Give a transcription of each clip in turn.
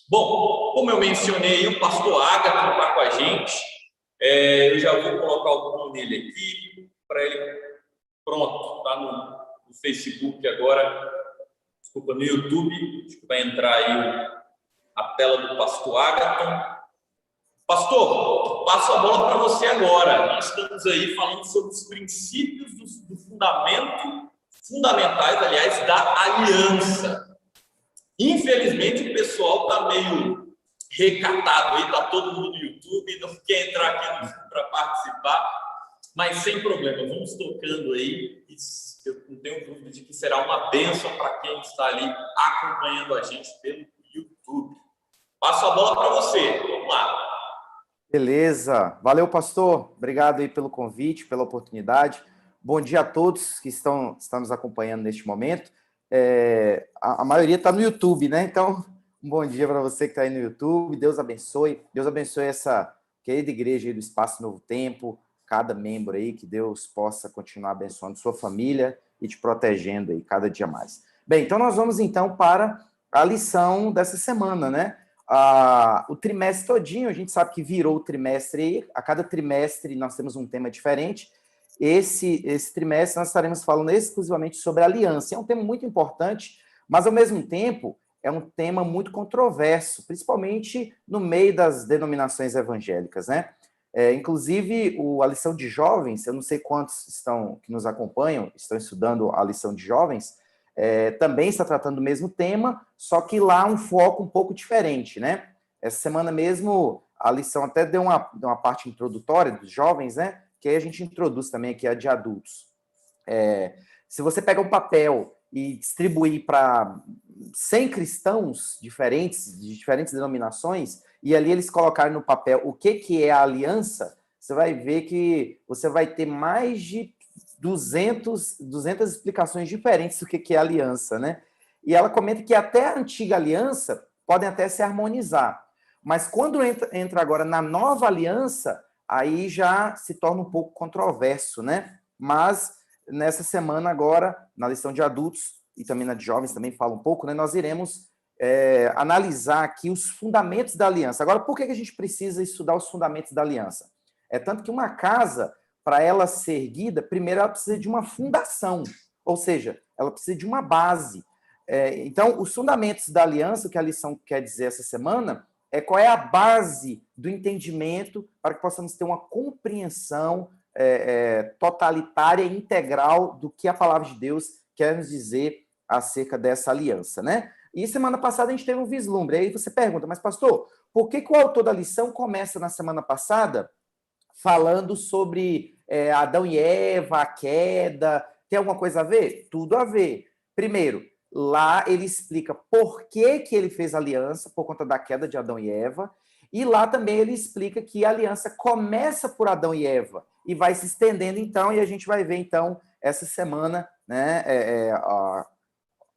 Bom, como eu mencionei, o pastor Ágata está com a gente. Eu já vou colocar o nome dele aqui, para ele. Pronto, está no Facebook agora. Desculpa, no YouTube. Acho que vai entrar aí a tela do pastor Ágata. Pastor, passo a bola para você agora. Nós estamos aí falando sobre os princípios do fundamentais, aliás, da aliança. Infelizmente, o pessoal está meio recatado aí, está todo mundo no YouTube, não quer entrar aqui para participar, mas sem problema, vamos tocando aí. Eu não tenho dúvida de que será uma bênção para quem está ali acompanhando a gente pelo YouTube. Passo a bola para você, vamos lá. Beleza, valeu, pastor. Obrigado aí pelo convite, pela oportunidade. Bom dia a todos que estão nos acompanhando neste momento. A maioria está no YouTube, né? Então, um bom dia para você que está aí no YouTube. Deus abençoe essa querida igreja aí do Espaço Novo Tempo, cada membro aí, que Deus possa continuar abençoando sua família e te protegendo aí cada dia mais. Bem, então nós vamos então para a lição dessa semana, né? O trimestre todinho, a gente sabe que virou o trimestre aí, a cada trimestre nós temos um tema diferente. Esse trimestre nós estaremos falando exclusivamente sobre aliança. É um tema muito importante, mas ao mesmo tempo é um tema muito controverso, principalmente no meio das denominações evangélicas, né? Inclusive, a lição de jovens, eu não sei quantos que nos acompanham, estão estudando a lição de jovens, também está tratando do mesmo tema, só que lá um foco um pouco diferente, né? Essa semana mesmo, a lição até deu uma parte introdutória dos jovens, né? Que aí a gente introduz também aqui a de adultos. Se você pega um papel e distribuir para 100 cristãos diferentes, de diferentes denominações, e ali eles colocarem no papel o que é a aliança, você vai ver que você vai ter mais de 200 explicações diferentes do que é aliança, né? E ela comenta que até a antiga aliança podem até se harmonizar, mas quando entra agora na nova aliança, aí já se torna um pouco controverso, né? Mas nessa semana agora, na lição de adultos e também na de jovens, também fala um pouco, né? Nós iremos analisar aqui os fundamentos da aliança. Agora, por que a gente precisa estudar os fundamentos da aliança? Tanto que uma casa, para ela ser erguida, primeiro ela precisa de uma fundação, ou seja, ela precisa de uma base. Então, os fundamentos da aliança, o que a lição quer dizer essa semana, qual é a base do entendimento para que possamos ter uma compreensão totalitária e integral do que a palavra de Deus quer nos dizer acerca dessa aliança, né? E semana passada a gente teve um vislumbre. Aí você pergunta, mas pastor, por que o autor da lição começa na semana passada falando sobre Adão e Eva, a queda? Tem alguma coisa a ver? Tudo a ver. Primeiro, lá ele explica por que ele fez aliança, por conta da queda de Adão e Eva, e lá também ele explica que a aliança começa por Adão e Eva e vai se estendendo, então, e a gente vai ver, então, essa semana, né,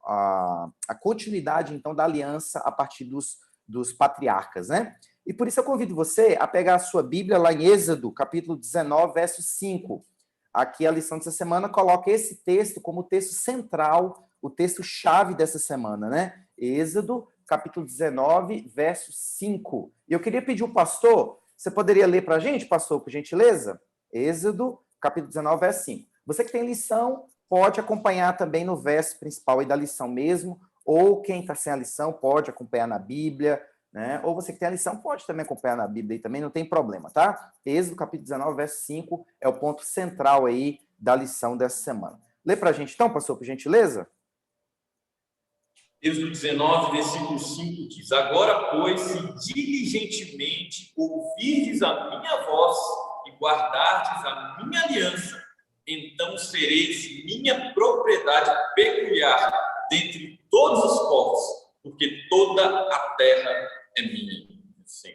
a continuidade, então, da aliança a partir dos patriarcas, né? E por isso eu convido você a pegar a sua Bíblia lá em Êxodo, capítulo 19, verso 5. Aqui a lição dessa semana coloca esse texto como o texto central, o texto-chave dessa semana, né? Êxodo, capítulo 19, verso 5. E eu queria pedir o pastor, você poderia ler para a gente, pastor, por gentileza? Êxodo, capítulo 19, verso 5. Você que tem lição, pode acompanhar também no verso principal aí da lição mesmo, ou quem está sem a lição pode acompanhar na Bíblia, né? Ou você que tem a lição pode também acompanhar na Bíblia, e também não tem problema, tá? Êxodo, capítulo 19, verso 5, é o ponto central aí da lição dessa semana. Lê para a gente então, pastor, por gentileza? Êxodo 19, versículo 5 diz: Agora, pois, se diligentemente ouvirdes a minha voz e guardardes a minha aliança, então sereis minha propriedade peculiar dentre todos os povos, porque toda a terra é minha. Sim.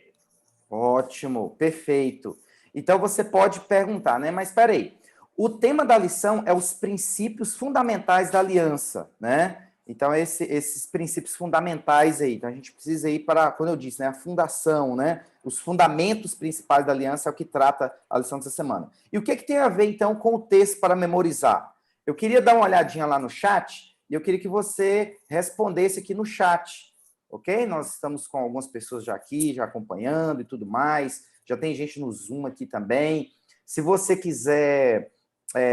Ótimo, perfeito. Então você pode perguntar, né? Mas espera aí. O tema da lição é os princípios fundamentais da aliança, né? Então, esses princípios fundamentais aí. Então, a gente precisa ir para, como eu disse, né, a fundação, né? Os fundamentos principais da aliança é o que trata a lição dessa semana. E o que tem a ver, então, com o texto para memorizar? Eu queria dar uma olhadinha lá no chat e eu queria que você respondesse aqui no chat. ok? Nós estamos com algumas pessoas já aqui, já acompanhando e tudo mais. Já tem gente no Zoom aqui também. Se você quiser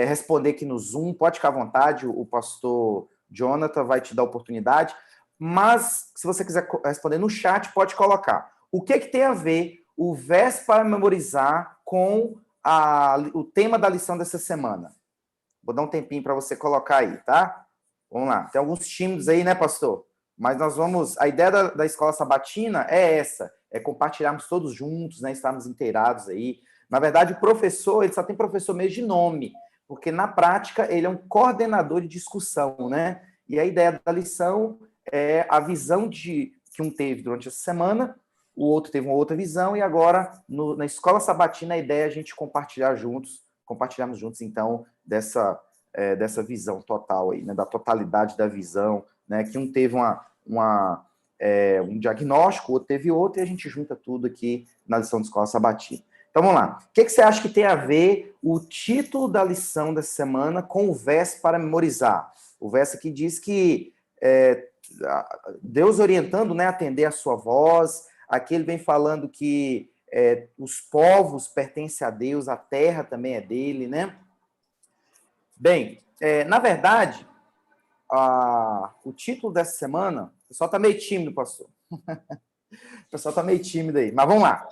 responder aqui no Zoom, pode ficar à vontade, o pastor Jonathan vai te dar a oportunidade. Mas, se você quiser responder no chat, pode colocar. O que tem a ver o verso para memorizar com o tema da lição dessa semana? Vou dar um tempinho para você colocar aí, tá? Vamos lá. Tem alguns tímidos aí, né, pastor? Mas nós vamos... A ideia da escola sabatina é essa, é compartilharmos todos juntos, né? Estarmos inteirados aí. Na verdade, o professor, ele só tem professor mesmo de nome, porque na prática ele é um coordenador de discussão, né? E a ideia da lição é a visão que um teve durante essa semana, o outro teve uma outra visão, e agora, na escola sabatina, a ideia é a gente compartilharmos juntos, então, dessa visão total aí, né? Da totalidade da visão, né? Que um teve um diagnóstico, o outro teve outro, e a gente junta tudo aqui na lição de escola sabatina. Então, vamos lá. O que você acha que tem a ver o título da lição dessa semana com o verso para memorizar? O verso aqui diz que Deus orientando, né, atender a sua voz. Aqui ele vem falando que os povos pertencem a Deus, a terra também é dele, né? Bem, na verdade, o título dessa semana, o pessoal está meio tímido, pastor. O pessoal está meio tímido aí, mas vamos lá.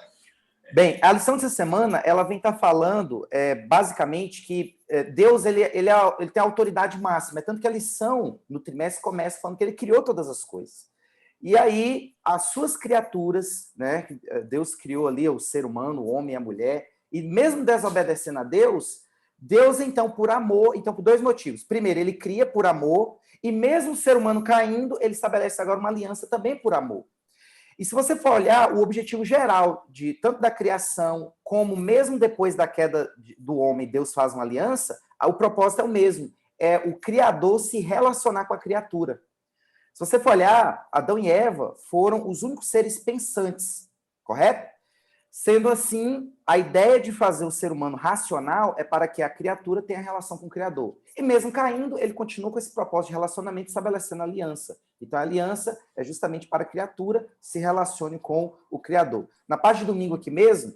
Bem, a lição dessa semana, ela vem estar falando, basicamente, que Deus ele tem a autoridade máxima. É tanto que a lição, no trimestre, começa falando que ele criou todas as coisas. E aí, as suas criaturas, né? Deus criou ali o ser humano, o homem e a mulher, e mesmo desobedecendo a Deus, então, por amor, então, por dois motivos. Primeiro, ele cria por amor, e mesmo o ser humano caindo, ele estabelece agora uma aliança também por amor. E se você for olhar o objetivo geral de tanto da criação, como mesmo depois da queda do homem, Deus faz uma aliança, o propósito é o mesmo, é o Criador se relacionar com a criatura. Se você for olhar, Adão e Eva foram os únicos seres pensantes, correto? Sendo assim, a ideia de fazer o ser humano racional é para que a criatura tenha relação com o Criador. E mesmo caindo, ele continua com esse propósito de relacionamento, estabelecendo aliança. Então, a aliança é justamente para a criatura se relacione com o Criador. Na parte de domingo aqui mesmo,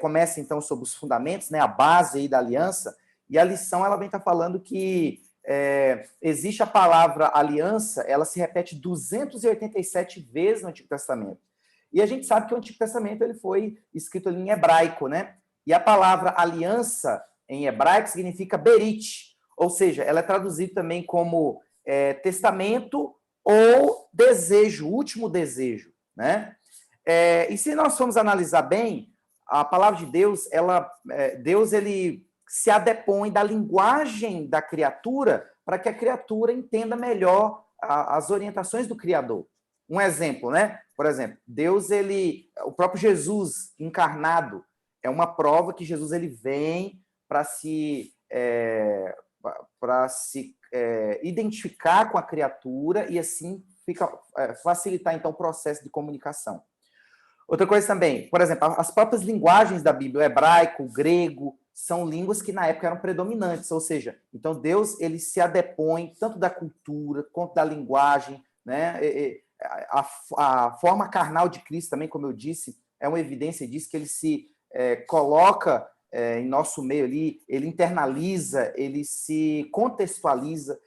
começa então sobre os fundamentos, né, a base aí da aliança, e a lição ela vem estar falando que existe a palavra aliança, ela se repete 287 vezes no Antigo Testamento. E a gente sabe que o Antigo Testamento ele foi escrito ali em hebraico, né? E a palavra aliança em hebraico significa berit, ou seja, ela é traduzida também como testamento ou desejo, último desejo, né? E se nós formos analisar bem, a palavra de Deus, Deus ele se adepõe da linguagem da criatura para que a criatura entenda melhor as orientações do Criador. Um exemplo, né? Por exemplo, Deus, o próprio Jesus encarnado, é uma prova que Jesus ele vem para se identificar com a criatura e assim facilitar então o processo de comunicação. Outra coisa também, por exemplo, as próprias linguagens da Bíblia, o hebraico, o grego, são línguas que na época eram predominantes, ou seja, então Deus ele se adepõe tanto da cultura quanto da linguagem, né? A forma carnal de Cristo também, como eu disse, é uma evidência disso, que ele se coloca em nosso meio ali, ele internaliza, ele se contextualiza.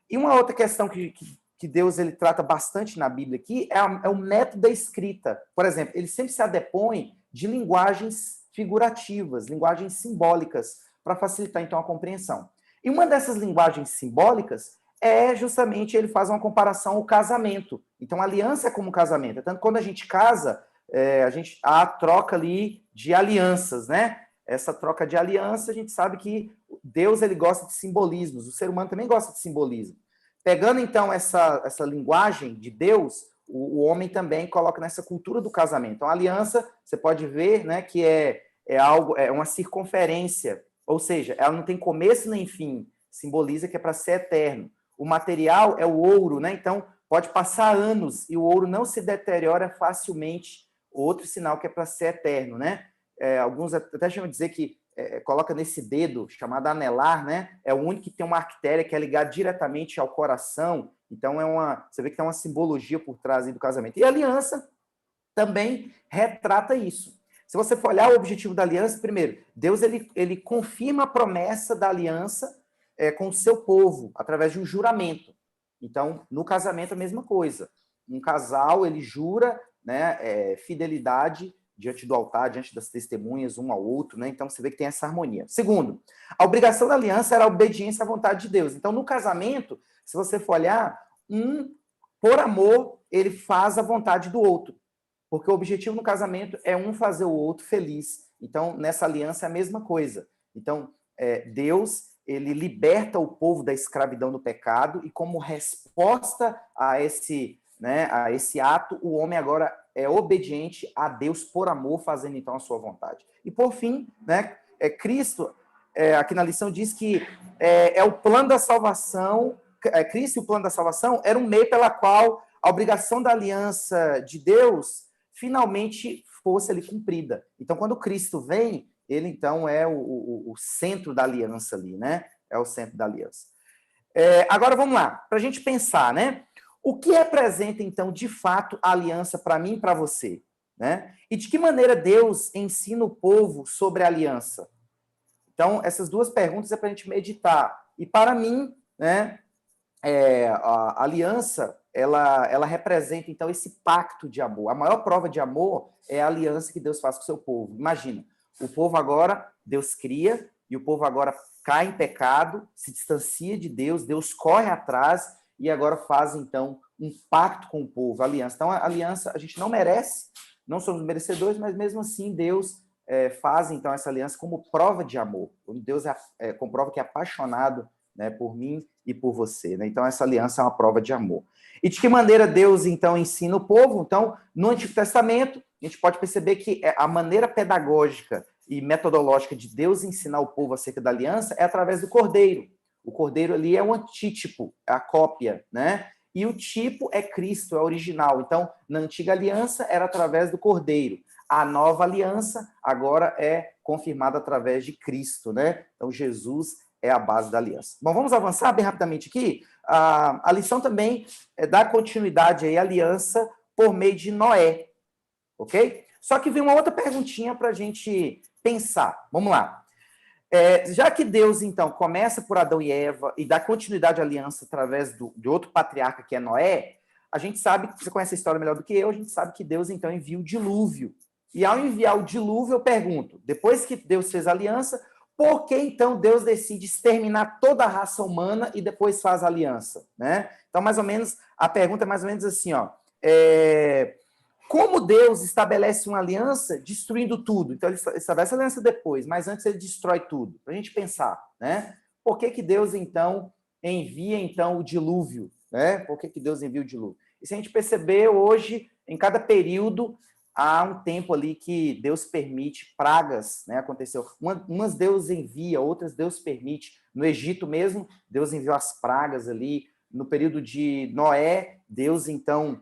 E uma outra questão que Deus ele trata bastante na Bíblia aqui é o método da escrita. Por exemplo, ele sempre se adepõe de linguagens figurativas, linguagens simbólicas, para facilitar então a compreensão. E uma dessas linguagens simbólicas justamente ele faz uma comparação ao casamento. Então, a aliança é como casamento. Tanto que quando a gente casa, há a troca ali de alianças, né? Essa troca de aliança, a gente sabe que Deus ele gosta de simbolismos, o ser humano também gosta de simbolismo. Pegando, então, essa linguagem de Deus, o homem também coloca nessa cultura do casamento. Então, a aliança, você pode ver, né, que é uma circunferência, ou seja, ela não tem começo nem fim, simboliza que é para ser eterno. O material é o ouro, né? Então, pode passar anos e o ouro não se deteriora facilmente. Outro sinal que é para ser eterno, né? Alguns até chamam de dizer que coloca nesse dedo, chamado anelar, né? É o único que tem uma artéria que é ligada diretamente ao coração. Então, você vê que tem uma simbologia por trás aí do casamento. E a aliança também retrata isso. Se você for olhar o objetivo da aliança, primeiro, Deus ele confirma a promessa da aliança com o seu povo, através de um juramento. Então, no casamento, a mesma coisa. Um casal, ele jura, né, fidelidade diante do altar, diante das testemunhas, um ao outro, né? Então, você vê que tem essa harmonia. Segundo, a obrigação da aliança era a obediência à vontade de Deus. Então, no casamento, se você for olhar, por amor, ele faz a vontade do outro. Porque o objetivo no casamento é um fazer o outro feliz. Então, nessa aliança é a mesma coisa. Então, Deus, ele liberta o povo da escravidão do pecado e como resposta a esse ato, o homem agora é obediente a Deus por amor, fazendo então a sua vontade. E por fim, né, Cristo, aqui na lição diz que é o plano da salvação, Cristo e o plano da salvação era um meio pela qual a obrigação da aliança de Deus finalmente fosse ali cumprida. Então, quando Cristo vem, ele então é o centro da aliança ali, né? É o centro da aliança. Agora vamos lá, para a gente pensar, né? O que representa, então, de fato, a aliança para mim e para você? Né? E de que maneira Deus ensina o povo sobre a aliança? Então, essas duas perguntas é para a gente meditar. E para mim, né, a aliança, ela representa, então, esse pacto de amor. A maior prova de amor é a aliança que Deus faz com o seu povo. Imagina, o povo agora, Deus cria, e o povo agora cai em pecado, se distancia de Deus, Deus corre atrás e agora faz, então, um pacto com o povo, a aliança. Então, a aliança a gente não merece, não somos merecedores, mas mesmo assim Deus faz, então, essa aliança como prova de amor. Deus comprova que é apaixonado, né, por mim e por você. Né? Então, essa aliança é uma prova de amor. E de que maneira Deus, então, ensina o povo? Então, no Antigo Testamento, a gente pode perceber que a maneira pedagógica e metodológica de Deus ensinar o povo acerca da aliança é através do cordeiro. O cordeiro ali é um antítipo, é a cópia, né? E o tipo é Cristo, é original. Então, na antiga aliança era através do cordeiro. A nova aliança agora é confirmada através de Cristo, né? Então, Jesus é a base da aliança. Bom, vamos avançar bem rapidamente aqui. A lição também dá continuidade aí à aliança por meio de Noé, ok? Só que vem uma outra perguntinha para a gente pensar. Vamos lá. Já que Deus, então, começa por Adão e Eva e dá continuidade à aliança através de outro patriarca, que é Noé, a gente sabe, você conhece a história melhor do que eu, a gente sabe que Deus, então, envia o dilúvio. E ao enviar o dilúvio, eu pergunto, depois que Deus fez a aliança, por que, então, Deus decide exterminar toda a raça humana e depois faz a aliança? Né? Então, mais ou menos, a pergunta é mais ou menos assim, ó. Como Deus estabelece uma aliança destruindo tudo? Então, ele estabelece a aliança depois, mas antes ele destrói tudo. Para a gente pensar, né? Por que Deus, então, envia, então, o dilúvio? Né? Por que Deus envia o dilúvio? E se a gente perceber, hoje, em cada período, há um tempo ali que Deus permite pragas, né? Aconteceu. Umas Deus envia, outras Deus permite. No Egito mesmo, Deus enviou as pragas ali. No período de Noé, Deus, então,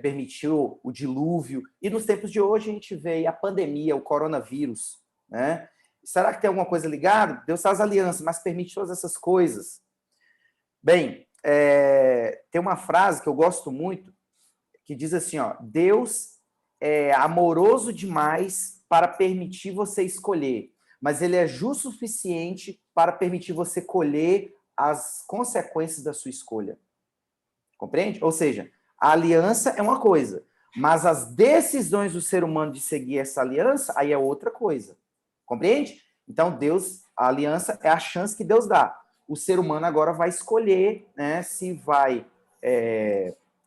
permitiu o dilúvio. E nos tempos de hoje a gente vê a pandemia, o coronavírus. Né? Será que tem alguma coisa ligada? Deus faz aliança, mas permite todas essas coisas. Bem, tem uma frase que eu gosto muito, que diz assim, ó, Deus é amoroso demais para permitir você escolher, mas ele é justo o suficiente para permitir você colher as consequências da sua escolha. Compreende? Ou seja, a aliança é uma coisa, mas as decisões do ser humano de seguir essa aliança, aí é outra coisa. Compreende? Então, a aliança é a chance que Deus dá. O ser humano agora vai escolher, né, se vai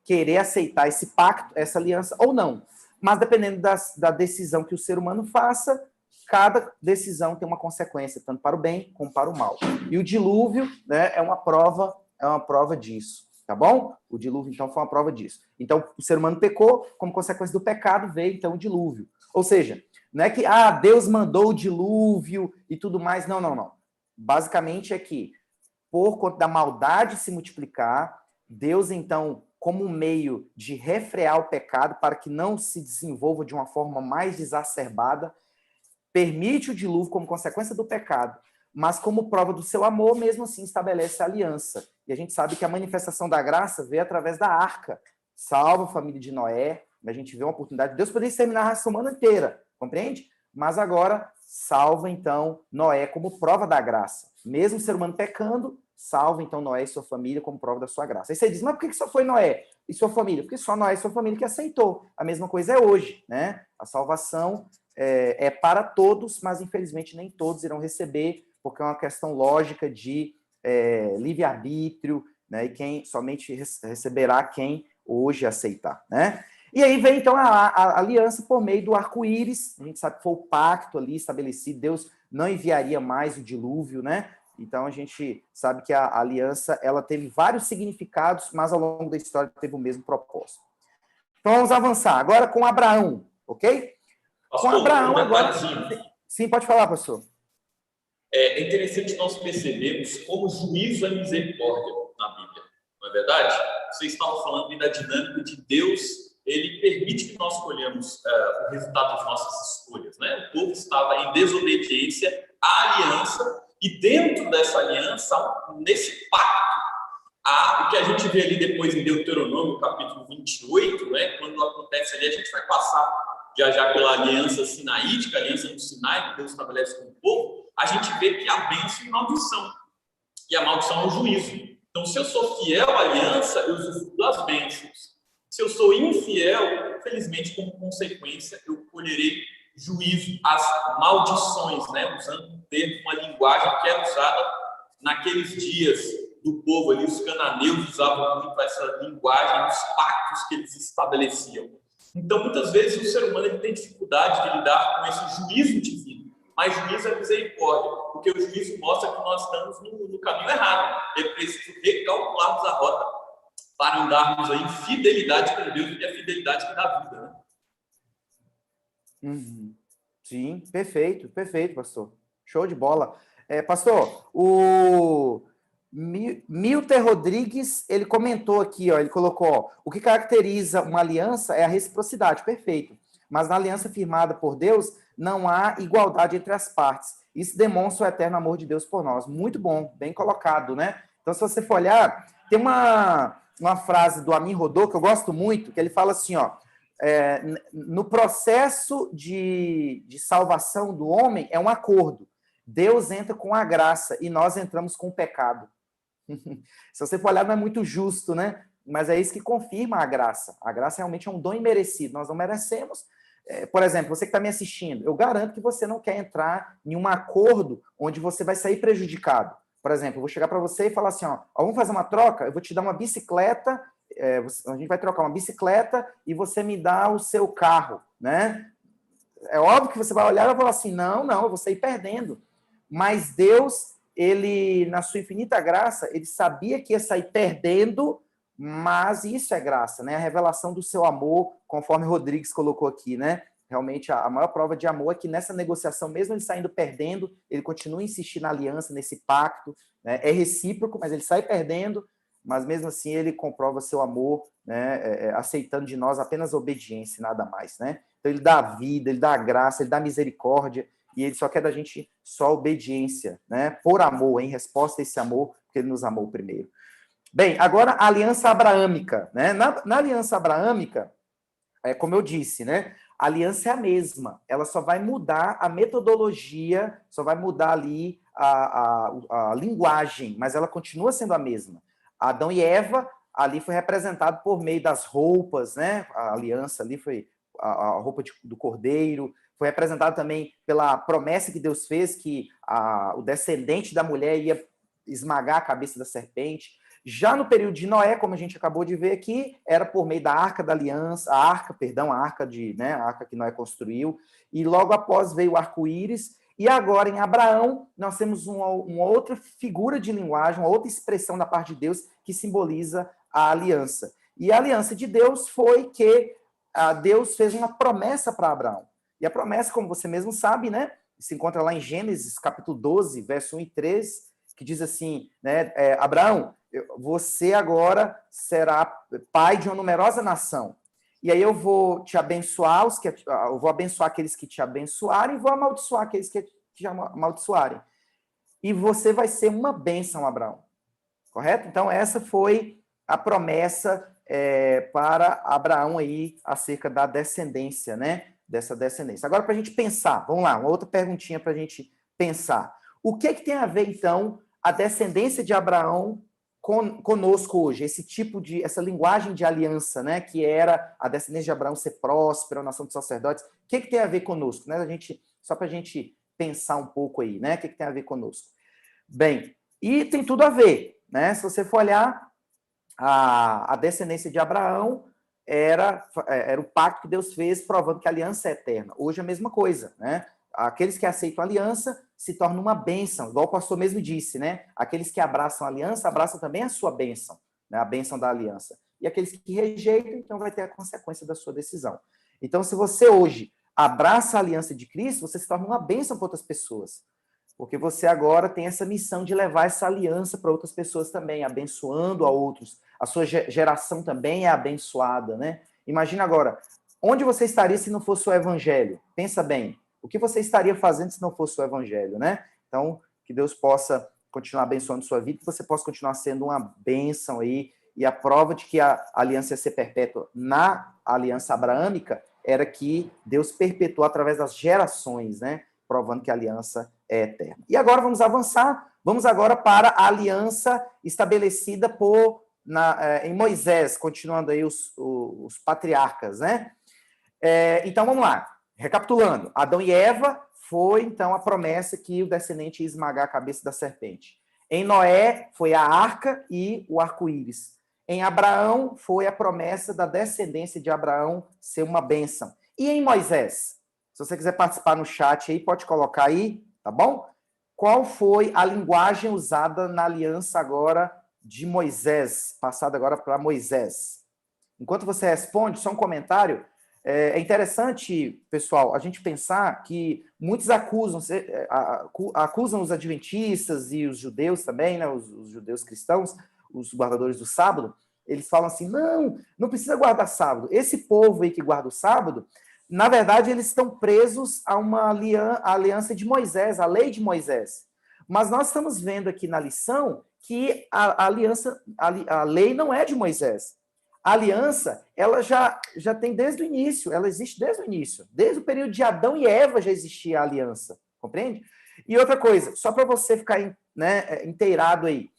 querer aceitar esse pacto, essa aliança ou não. Mas dependendo da decisão que o ser humano faça, cada decisão tem uma consequência, tanto para o bem como para o mal. E o dilúvio, né, é uma prova disso. Tá bom? O dilúvio, então, foi uma prova disso. Então, o ser humano pecou, como consequência do pecado, veio, então, o dilúvio. Ou seja, não é que, Deus mandou o dilúvio e tudo mais. Não, não, não. Basicamente é que, por conta da maldade se multiplicar, Deus, então, como um meio de refrear o pecado para que não se desenvolva de uma forma mais exacerbada, permite o dilúvio como consequência do pecado, mas como prova do seu amor, mesmo assim estabelece a aliança. E a gente sabe que a manifestação da graça veio através da arca. Salva a família de Noé. A gente vê uma oportunidade de Deus poder exterminar a raça humana inteira, compreende? Mas agora salva, então, Noé como prova da graça. Mesmo o ser humano pecando, salva, então, Noé e sua família como prova da sua graça. Aí você diz, mas por que só foi Noé e sua família? Porque só Noé e sua família que aceitou. A mesma coisa é hoje, né? A salvação é para todos, mas, infelizmente, nem todos irão receber, porque é uma questão lógica de livre-arbítrio, né? E quem somente receberá quem hoje aceitar, né? E aí vem, então, a aliança por meio do arco-íris. A gente sabe que foi o pacto ali estabelecido. Deus não enviaria mais o dilúvio, né? Então, a gente sabe que a aliança, ela teve vários significados, mas ao longo da história teve o mesmo propósito. Então, vamos avançar. Agora com Abraão, ok? Pastor, Com Abraão um agora... detalhezinho. Sim, pode falar, pastor. É interessante nós percebermos como juízo é misericórdia na Bíblia, não é verdade? Vocês estavam falando da dinâmica de Deus, ele permite que nós colhamos o resultado das nossas escolhas, né? O povo estava em desobediência à aliança, e dentro dessa aliança, nesse pacto, o que a gente vê ali depois em Deuteronômio, capítulo 28, né? Quando acontece ali, a gente vai passar já pela aliança sinaítica, a aliança do Sinai, que Deus estabelece com o povo, a gente vê que há bênção e maldição. E a maldição é o juízo. Então, se eu sou fiel à aliança, eu usufruo das bênçãos. Se eu sou infiel, felizmente, como consequência, eu colherei juízo, as maldições, né? Usando um termo, uma linguagem que era usada naqueles dias do povo ali, os cananeus usavam muito essa linguagem, os pactos que eles estabeleciam. Então, muitas vezes, o ser humano ele tem dificuldade de lidar com esse juízo divino. Mas juízo é misericórdia, porque o juízo mostra que nós estamos no caminho errado. É preciso recalcularmos a rota para andarmos em fidelidade com Deus, porque é a fidelidade que dá vida, né? Uhum. Sim, perfeito, pastor. Show de bola. Pastor, o Milton Rodrigues, ele comentou aqui, ó, ele colocou, ó, o que caracteriza uma aliança é a reciprocidade, perfeito. Mas na aliança firmada por Deus, não há igualdade entre as partes. Isso demonstra o eterno amor de Deus por nós. Muito bom, bem colocado, né? Então, se você for olhar, tem uma frase do Amin Rodô, que eu gosto muito, que ele fala assim, ó, no processo de salvação do homem, é um acordo. Deus entra com a graça e nós entramos com o pecado. Se você for olhar, não é muito justo, né? Mas é isso que confirma a graça. A graça realmente é um dom imerecido. Nós não merecemos. Por exemplo, você que está me assistindo, eu garanto que você não quer entrar em um acordo onde você vai sair prejudicado. Por exemplo, eu vou chegar para você e falar assim, ó, vamos fazer uma troca, eu vou te dar uma bicicleta, a gente vai trocar uma bicicleta e você me dá o seu carro, né? É óbvio que você vai olhar e vai falar assim, não, eu vou sair perdendo. Mas Deus, ele, na sua infinita graça, ele sabia que ia sair perdendo, mas isso é graça, né? A revelação do seu amor, conforme Rodrigues colocou aqui, né? Realmente, a maior prova de amor é que nessa negociação, mesmo ele saindo perdendo, ele continua insistindo na aliança, nesse pacto, né? É recíproco, mas ele sai perdendo, mas mesmo assim ele comprova seu amor, né? Aceitando de nós apenas obediência, nada mais, né? Então ele dá a vida, ele dá a graça, ele dá a misericórdia, e ele só quer da gente só obediência, né? Por amor, em resposta a esse amor, porque ele nos amou primeiro. Bem, agora a aliança abraâmica, né? Na aliança abraâmica, como eu disse, né? A aliança é a mesma, ela só vai mudar a metodologia, só vai mudar ali a linguagem, mas ela continua sendo a mesma. Adão e Eva, ali foi representado por meio das roupas, né? A aliança ali foi a roupa do cordeiro, foi representado também pela promessa que Deus fez, que o descendente da mulher ia esmagar a cabeça da serpente. Já no período de Noé, como a gente acabou de ver aqui, era por meio da arca da aliança, a arca que Noé construiu, e logo após veio o arco-íris, e agora em Abraão nós temos uma outra figura de linguagem, uma outra expressão da parte de Deus que simboliza a aliança. E a aliança de Deus foi que Deus fez uma promessa para Abraão. E a promessa, como você mesmo sabe, né, se encontra lá em Gênesis, capítulo 12, verso 1 e 3, que diz assim, né, Abraão, você agora será pai de uma numerosa nação. E aí eu vou te abençoar, eu vou abençoar aqueles que te abençoarem e vou amaldiçoar aqueles que te amaldiçoarem. E você vai ser uma bênção, Abraão. correto? Então, essa foi a promessa para Abraão aí acerca da descendência, né? Dessa descendência. Agora, para a gente pensar, vamos lá, uma outra perguntinha para a gente pensar. O que tem a ver, então, a descendência de Abraão conosco hoje? Esse tipo de, essa linguagem de aliança, né? Que era a descendência de Abraão ser próspera, a nação dos sacerdotes. O que tem a ver conosco, né? Só para a gente pensar um pouco aí, né? O que tem a ver conosco? Bem, e tem tudo a ver, né? Se você for olhar, a descendência de Abraão era o pacto que Deus fez, provando que a aliança é eterna. Hoje é a mesma coisa, né? Aqueles que aceitam a aliança se tornam uma bênção, igual o pastor mesmo disse, né? Aqueles que abraçam a aliança, abraçam também a sua bênção, né? A bênção da aliança. E aqueles que rejeitam, então vai ter a consequência da sua decisão. Então, se você hoje abraça a aliança de Cristo, você se torna uma bênção para outras pessoas. Porque você agora tem essa missão de levar essa aliança para outras pessoas também, abençoando a outros. A sua geração também é abençoada, né? Imagina agora, onde você estaria se não fosse o evangelho? Pensa bem, o que você estaria fazendo se não fosse o evangelho, né? Então, que Deus possa continuar abençoando sua vida, que você possa continuar sendo uma bênção aí. E a prova de que a aliança ia ser perpétua na aliança abraâmica era que Deus perpetuou através das gerações, né? Provando que a aliança é eterna. E agora vamos avançar, vamos agora para a aliança estabelecida em Moisés, continuando aí os patriarcas, né? Então vamos lá, recapitulando, Adão e Eva foi então a promessa que o descendente ia esmagar a cabeça da serpente. Em Noé foi a arca e o arco-íris. Em Abraão foi a promessa da descendência de Abraão ser uma bênção. E em Moisés? Se você quiser participar no chat aí, pode colocar aí, tá bom? Qual foi a linguagem usada na aliança agora de Moisés, passada agora para Moisés? Enquanto você responde, só um comentário. É interessante, pessoal, a gente pensar que muitos acusam os adventistas e os judeus também, né, os judeus cristãos, os guardadores do sábado, eles falam assim, não precisa guardar sábado. Esse povo aí que guarda o sábado, na verdade, eles estão presos a uma aliança de Moisés, a lei de Moisés. Mas nós estamos vendo aqui na lição que a lei não é de Moisés. A aliança, ela já tem desde o início, ela existe desde o início. Desde o período de Adão e Eva já existia a aliança, compreende? E outra coisa, só para você ficar inteirado aí.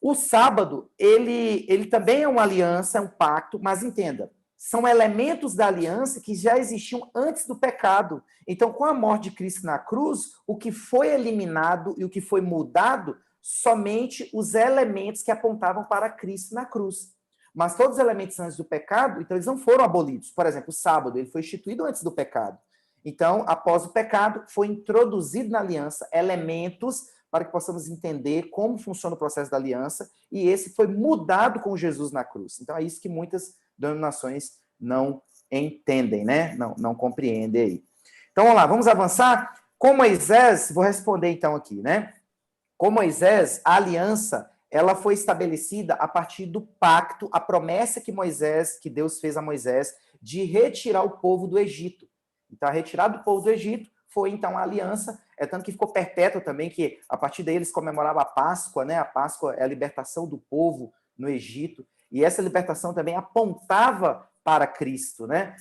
O sábado, ele também é uma aliança, é um pacto, mas entenda, são elementos da aliança que já existiam antes do pecado. Então, com a morte de Cristo na cruz, o que foi eliminado e o que foi mudado, somente os elementos que apontavam para Cristo na cruz. Mas todos os elementos antes do pecado, então eles não foram abolidos. Por exemplo, o sábado, ele foi instituído antes do pecado. Então, após o pecado, foi introduzido na aliança elementos para que possamos entender como funciona o processo da aliança, e esse foi mudado com Jesus na cruz. Então, é isso que muitas denominações não entendem, né? Não compreendem aí. Então, vamos lá, vamos avançar. Com Moisés, vou responder então aqui, né? Com Moisés, a aliança, ela foi estabelecida a partir do pacto, a promessa que Deus fez a Moisés de retirar o povo do Egito. Então, a retirada do povo do Egito foi, então, a aliança, tanto que ficou perpétua também, que a partir daí eles comemoravam a Páscoa, né? A Páscoa é a libertação do povo no Egito, e essa libertação também apontava para Cristo, né?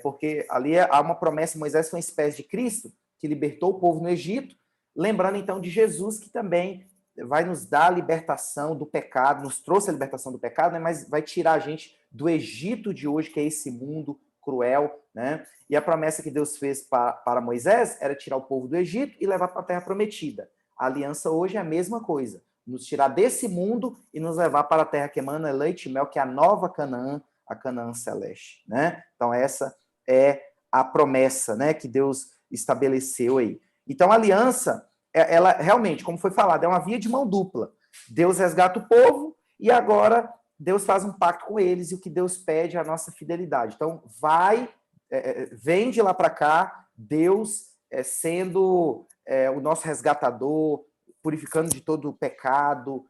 Porque ali há uma promessa, Moisés foi uma espécie de Cristo, que libertou o povo no Egito, lembrando, então, de Jesus, que também vai nos dar a libertação do pecado, nos trouxe a libertação do pecado, né? Mas vai tirar a gente do Egito de hoje, que é esse mundo cruel, né? E a promessa que Deus fez para Moisés era tirar o povo do Egito e levar para a Terra Prometida. A aliança hoje é a mesma coisa, nos tirar desse mundo e nos levar para a terra que emana leite e mel, que é a nova Canaã, a Canaã celeste, né? Então essa é a promessa, né, que Deus estabeleceu aí. Então a aliança, ela realmente, como foi falado, é uma via de mão dupla. Deus resgata o povo e agora Deus faz um pacto com eles, e o que Deus pede é a nossa fidelidade. Então, vem de lá para cá, Deus sendo o nosso resgatador, purificando de todo o pecado,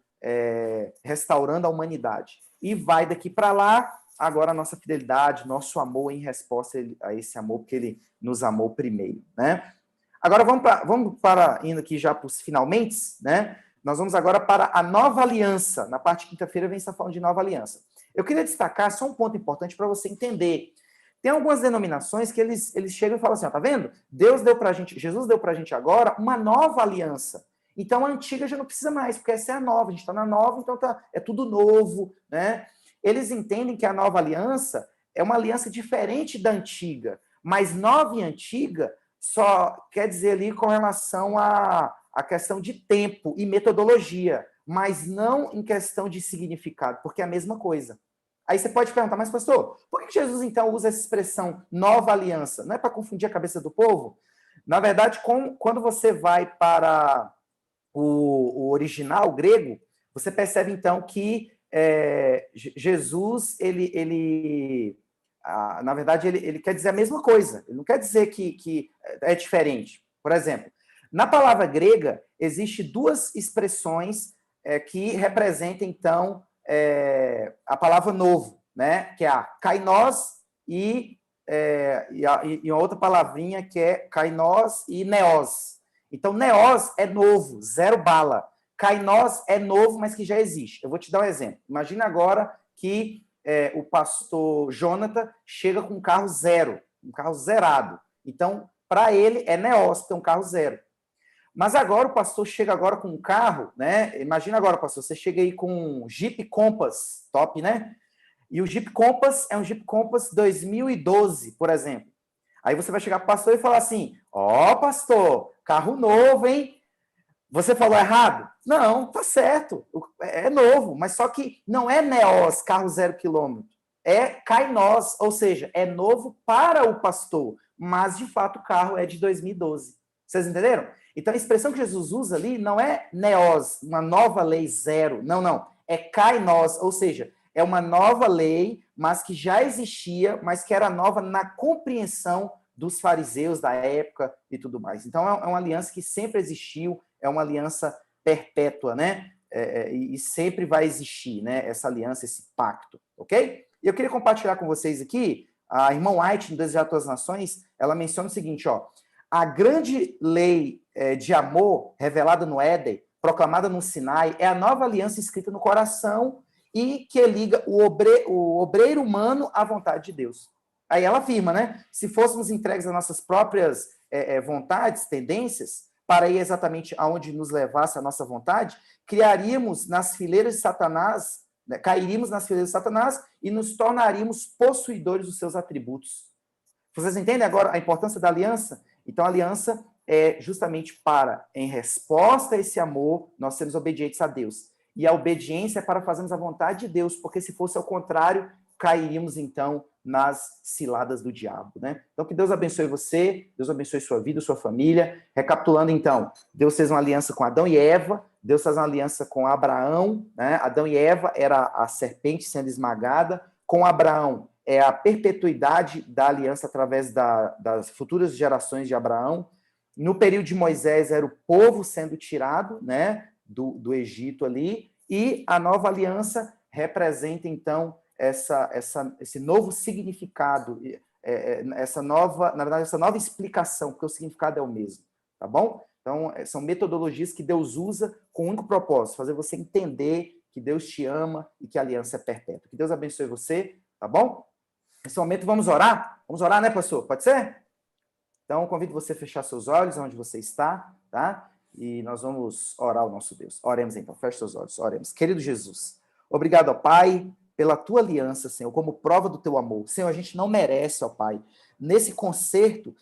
restaurando a humanidade. E vai daqui para lá, agora a nossa fidelidade, nosso amor em resposta a esse amor, porque ele nos amou primeiro, né? Agora vamos para indo aqui já para os finalmente, né? nós vamos agora para a nova aliança. Na parte de quinta-feira vem estar falando de nova aliança. Eu queria destacar só um ponto importante para você entender. Tem algumas denominações que eles chegam e falam assim, ó, tá vendo? Deus deu pra gente, Jesus deu pra gente agora uma nova aliança. Então a antiga já não precisa mais, porque essa é a nova, a gente está na nova, então é tudo novo, né? Eles entendem que a nova aliança é uma aliança diferente da antiga, mas nova e antiga só quer dizer ali com relação à questão de tempo e metodologia, mas não em questão de significado, porque é a mesma coisa. Aí você pode perguntar, mas pastor, por que Jesus então usa essa expressão nova aliança? Não é para confundir a cabeça do povo? Na verdade, quando você vai para o original grego, você percebe então que Jesus, na verdade, ele quer dizer a mesma coisa. Ele não quer dizer que é diferente. Por exemplo, na palavra grega, existem duas expressões que representam, então, a palavra novo, né? Que é a kainos e a outra palavrinha que é kainos e neos. Então, neos é novo, zero bala. Kainos é novo, mas que já existe. Eu vou te dar um exemplo. Imagina agora que o pastor Jonathan chega com um carro zero, um carro zerado. Então, para ele é neos, porque é um carro zero. Mas agora o pastor chega agora com um carro, né? Imagina agora, pastor, você chega aí com um Jeep Compass, top, né? E o Jeep Compass é um Jeep Compass 2012, por exemplo. Aí você vai chegar para o pastor e falar assim, ó, pastor, carro novo, hein? Você falou errado? Não, tá certo. É novo, mas só que não é Neos, carro 0 quilômetro. É Kainos, ou seja, é novo para o pastor, mas de fato o carro é de 2012. Vocês entenderam? Então a expressão que Jesus usa ali não é Neos, uma nova lei zero. Não, não. É Kainos, ou seja, é uma nova lei, mas que já existia, mas que era nova na compreensão dos fariseus da época e tudo mais. Então é uma aliança que sempre existiu, é uma aliança perpétua, né? E sempre vai existir, né? Essa aliança, esse pacto, ok? E eu queria compartilhar com vocês aqui, a irmã White, em Desejar Todas as Nações, ela menciona o seguinte, ó, a grande lei de amor revelada no Éden, proclamada no Sinai, é a nova aliança escrita no coração e que liga o obreiro humano à vontade de Deus. Aí ela afirma, né? Se fôssemos entregues às nossas próprias vontades, tendências, para ir exatamente aonde nos levasse a nossa vontade, criaríamos nas fileiras de Satanás, né, cairíamos nas fileiras de Satanás e nos tornaríamos possuidores dos seus atributos. Vocês entendem agora a importância da aliança? Então, a aliança é justamente para, em resposta a esse amor, nós sermos obedientes a Deus. E a obediência é para fazermos a vontade de Deus, porque se fosse ao contrário, cairíamos, então, nas ciladas do diabo, né? Então, que Deus abençoe você, Deus abençoe sua vida, sua família. Recapitulando, então, Deus fez uma aliança com Adão e Eva, Deus fez uma aliança com Abraão, né? Adão e Eva era a serpente sendo esmagada, com Abraão é a perpetuidade da aliança através das futuras gerações de Abraão. No período de Moisés era o povo sendo tirado, né, do Egito ali, e a nova aliança representa, então, esse novo significado, essa nova explicação, porque o significado é o mesmo, tá bom? Então, são metodologias que Deus usa com um único propósito, fazer você entender que Deus te ama e que a aliança é perpétua. Que Deus abençoe você, tá bom? Nesse momento, vamos orar? Vamos orar, né, pastor? Pode ser? Então, convido você a fechar seus olhos onde você está, tá? E nós vamos orar ao nosso Deus. Oremos então, feche seus olhos, oremos. Querido Jesus, obrigado, ó Pai, pela tua aliança, Senhor, como prova do teu amor. Senhor, a gente não merece, ó Pai. Nesse concerto,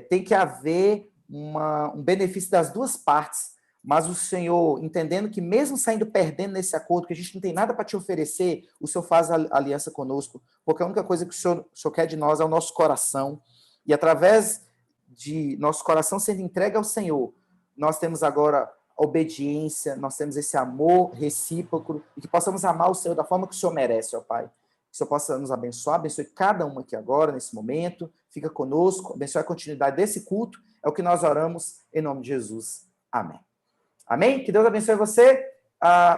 tem que haver um benefício das duas partes, mas o Senhor, entendendo que mesmo saindo perdendo nesse acordo, que a gente não tem nada para te oferecer, o Senhor faz a aliança conosco, porque a única coisa que o Senhor quer de nós é o nosso coração. E através de nosso coração sendo entregue ao Senhor, nós temos agora obediência, nós temos esse amor recíproco, e que possamos amar o Senhor da forma que o Senhor merece, ó Pai. Que o Senhor possa nos abençoar, abençoe cada um aqui agora, nesse momento, fica conosco, abençoe a continuidade desse culto, é o que nós oramos em nome de Jesus. Amém. Amém? Que Deus abençoe você.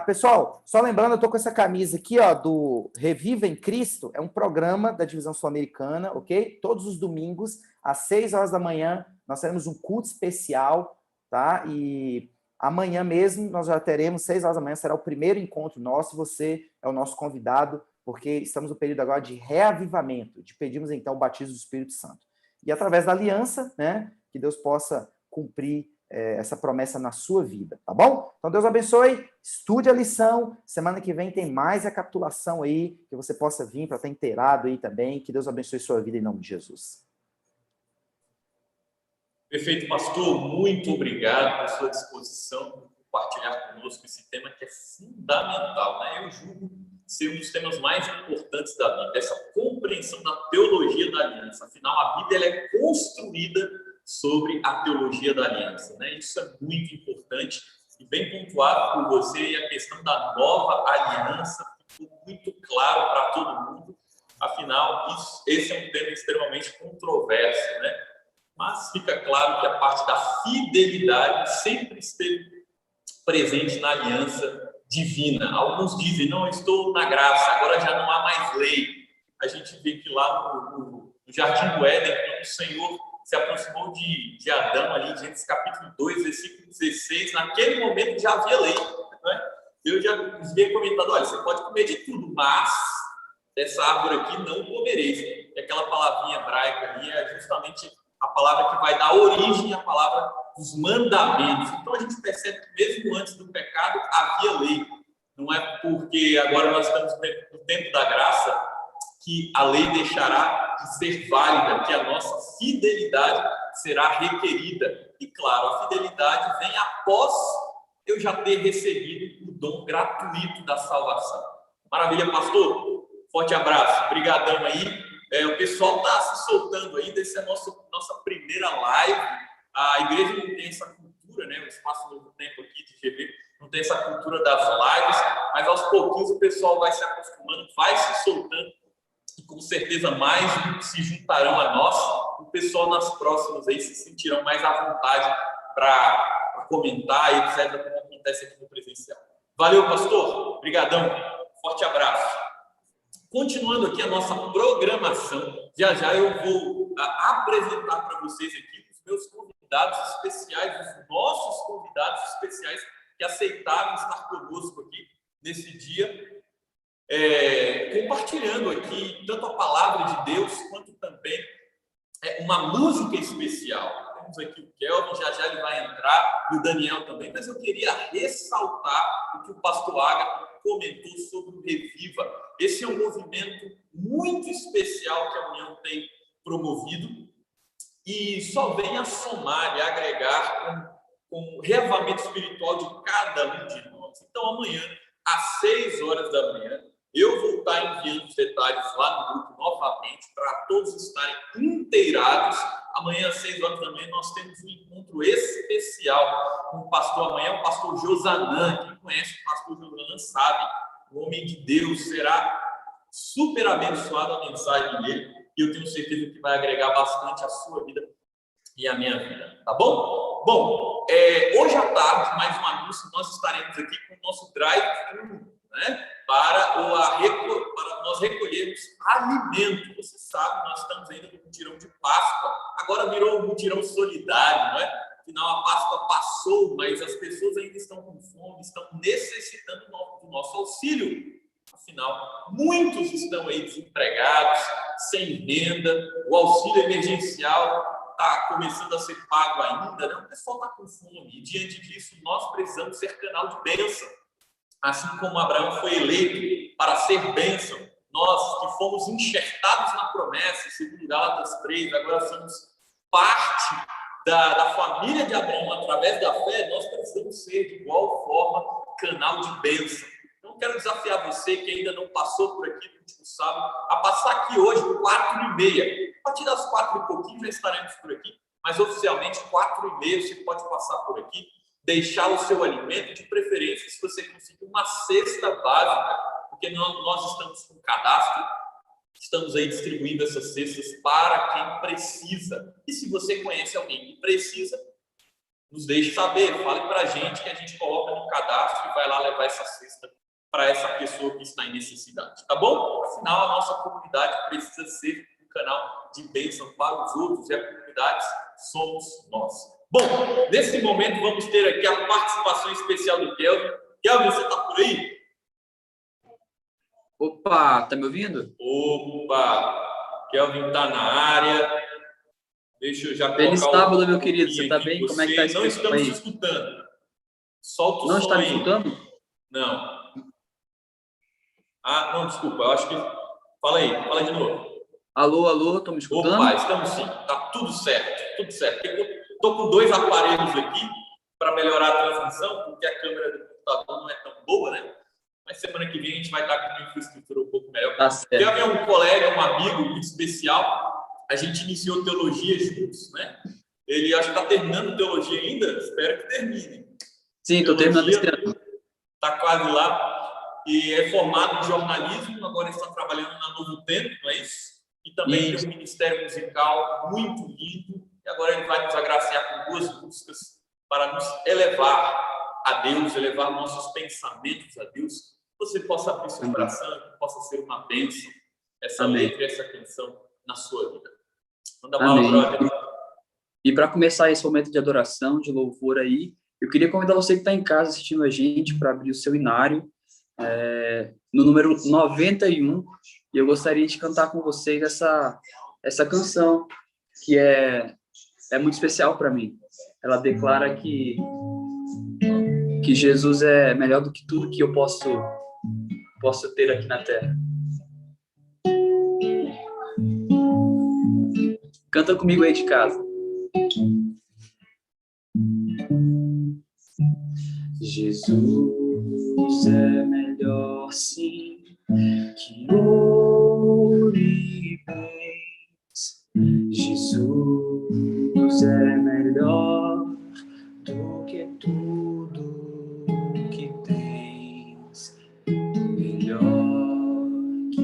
Pessoal, só lembrando, eu estou com essa camisa aqui, ó, do Reviva em Cristo, é um programa da Divisão Sul-Americana, ok? Todos os domingos, às 6 horas da manhã, nós teremos um culto especial, tá? E Amanhã mesmo nós já teremos, 6 horas da manhã, será o primeiro encontro nosso, você é o nosso convidado, porque estamos no período agora de reavivamento, de pedirmos então o batismo do Espírito Santo. E através da aliança, né, que Deus possa cumprir essa promessa na sua vida, tá bom? Então Deus abençoe, estude a lição, semana que vem tem mais recapitulação aí, que você possa vir para estar inteirado aí também, que Deus abençoe sua vida em nome de Jesus. Perfeito, pastor. Muito obrigado pela sua disposição por compartilhar conosco esse tema que é fundamental, né? Eu julgo ser um dos temas mais importantes da Bíblia, essa compreensão da teologia da aliança. Afinal, a Bíblia ela é construída sobre a teologia da aliança, né? Isso é muito importante e bem pontuado por você, e a questão da nova aliança ficou muito claro para todo mundo. Afinal, esse é um tema extremamente controverso, né? Mas fica claro que a parte da fidelidade sempre esteve presente na aliança divina. Alguns dizem, não, eu estou na graça, agora já não há mais lei. A gente vê que lá no Jardim do Éden, quando o Senhor se aproximou de Adão, ali em Gênesis capítulo 2, versículo 16, naquele momento já havia lei. Né? Eu já havia comentado, olha, você pode comer de tudo, mas dessa árvore aqui não comereis. E aquela palavrinha hebraica ali é justamente a palavra que vai dar origem à palavra dos mandamentos. Então a gente percebe que mesmo antes do pecado havia lei. Não é porque agora nós estamos no tempo da graça que a lei deixará de ser válida, que a nossa fidelidade será requerida. E claro, a fidelidade vem após eu já ter recebido o dom gratuito da salvação. Maravilha, pastor? Forte abraço. Obrigadão aí. O pessoal está se soltando ainda, essa é a nossa primeira live. A igreja não tem essa cultura, né? O Espaço Novo Tempo aqui de GV não tem essa cultura das lives, mas aos pouquinhos o pessoal vai se acostumando, vai se soltando, e com certeza mais se juntarão a nós. O pessoal nas próximas aí se sentirão mais à vontade para comentar, etc., como acontece aqui no presencial. Valeu, pastor. Obrigadão. Forte abraço. Continuando aqui a nossa programação, já eu vou apresentar para vocês aqui os meus convidados especiais, os nossos convidados especiais que aceitaram estar conosco aqui nesse dia, compartilhando aqui tanto a palavra de Deus quanto também uma música especial. Temos aqui o Kelvin, já ele vai entrar, e o Daniel também, mas eu queria ressaltar o que o pastor Ágato comentou sobre o Reviva. Esse é um movimento muito especial que a União tem promovido e só vem a somar e agregar com o reavivamento espiritual de cada um de nós. Então, amanhã, às 6 horas da manhã, eu vou estar enviando os detalhes lá no grupo novamente para todos estarem inteirados. Amanhã, às 6 horas da manhã, nós temos um encontro especial com o pastor. Amanhã, o pastor Josanã. Quem conhece o pastor Josanã sabe, o homem de Deus, será super abençoado a mensagem dele. E eu tenho certeza que vai agregar bastante a sua vida e a minha vida. Tá bom? Bom, hoje à tarde, mais um anúncio, nós estaremos aqui com o nosso drive-thru, né? Para nós recolhermos alimento. Você sabe, nós estamos ainda no mutirão de Páscoa, agora virou um mutirão solidário, não é? Afinal, a Páscoa passou, mas as pessoas ainda estão com fome, estão necessitando do nosso auxílio. Afinal, muitos estão aí desempregados, sem renda, o auxílio emergencial está começando a ser pago ainda, né? O pessoal está com fome, e diante disso, nós precisamos ser canal de bênção. Assim como Abraão foi eleito para ser bênção, nós que fomos enxertados na promessa, segundo Gálatas 3, agora somos parte da família de Abraão através da fé, nós precisamos ser de igual forma canal de bênção. Então, quero desafiar você que ainda não passou por aqui no último sábado, a passar aqui hoje, 4h30. A partir das 4 e pouquinho já estaremos por aqui, mas oficialmente 4h30 você pode passar por aqui, deixar o seu alimento, de preferência se você conseguir uma cesta básica, porque nós estamos com cadastro, estamos aí distribuindo essas cestas para quem precisa. E se você conhece alguém que precisa, nos deixe saber, fale para a gente que a gente coloca no cadastro e vai lá levar essa cesta para essa pessoa que está em necessidade, tá bom? Afinal, a nossa comunidade precisa ser um canal de bênção para os outros e a comunidade somos nós. Bom, nesse momento vamos ter aqui a participação especial do Kelvin. Kelvin, você está por aí? Opa, tá me ouvindo? Opa, Kelvin está na área. Deixa eu já colocar Feliz sábado, meu querido. Você tá aqui bem? você. Como é que tá esse Não pessoal estamos aí? te escutando. Solta o Não som está me aí. escutando? Não. Ah, não, desculpa. Eu acho que... Fala de novo. Alô, alô, estão me escutando? Opa, estamos sim. Tá tudo certo, tudo certo. Eu tô com 2 aparelhos aqui para melhorar a transmissão, porque a câmera do computador não é tão boa, né? Mas semana que vem a gente vai estar com uma infraestrutura um pouco melhor. Tá certo. Já havia um colega, um amigo muito especial. A gente iniciou teologia juntos, né? Ele acho que está terminando teologia ainda. Espero que termine. Sim, estou terminando esse ano. Está quase lá. E é formado em jornalismo. Agora está trabalhando na Novo Tempo, não é isso? E também tem um ministério musical muito lindo. E agora ele vai nos agraciar com 2 músicas para nos elevar a Deus, elevar nossos pensamentos a Deus. Você possa abrir seu coração, que possa ser uma bênção essa letra e essa canção na sua vida. Manda bala, brother. E para começar esse momento de adoração, de louvor aí, eu queria convidar você que está em casa assistindo a gente para abrir o seu inário no número 91. E eu gostaria de cantar com vocês essa canção, que é muito especial para mim. Ela declara que Jesus é melhor do que tudo que eu posso ter aqui na Terra. Canta comigo aí de casa. Jesus é melhor, sim, que ouro e bens. Jesus é melhor do que tudo que tens. Melhor que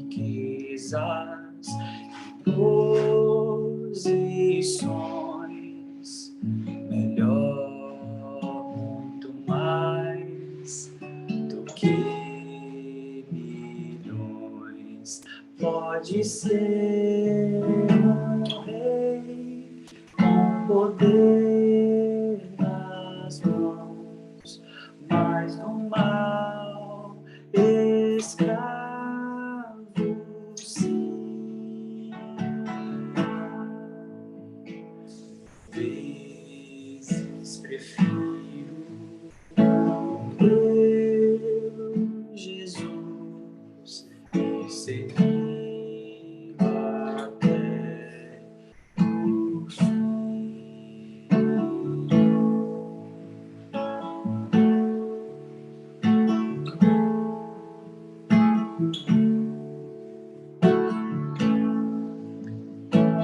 riquezas e posições. Melhor, muito mais do que milhões. Pode ser um rei com poder nas mãos, mas do mal escravo, sim. Vezes prefiro o meu Jesus e seguir até o fim.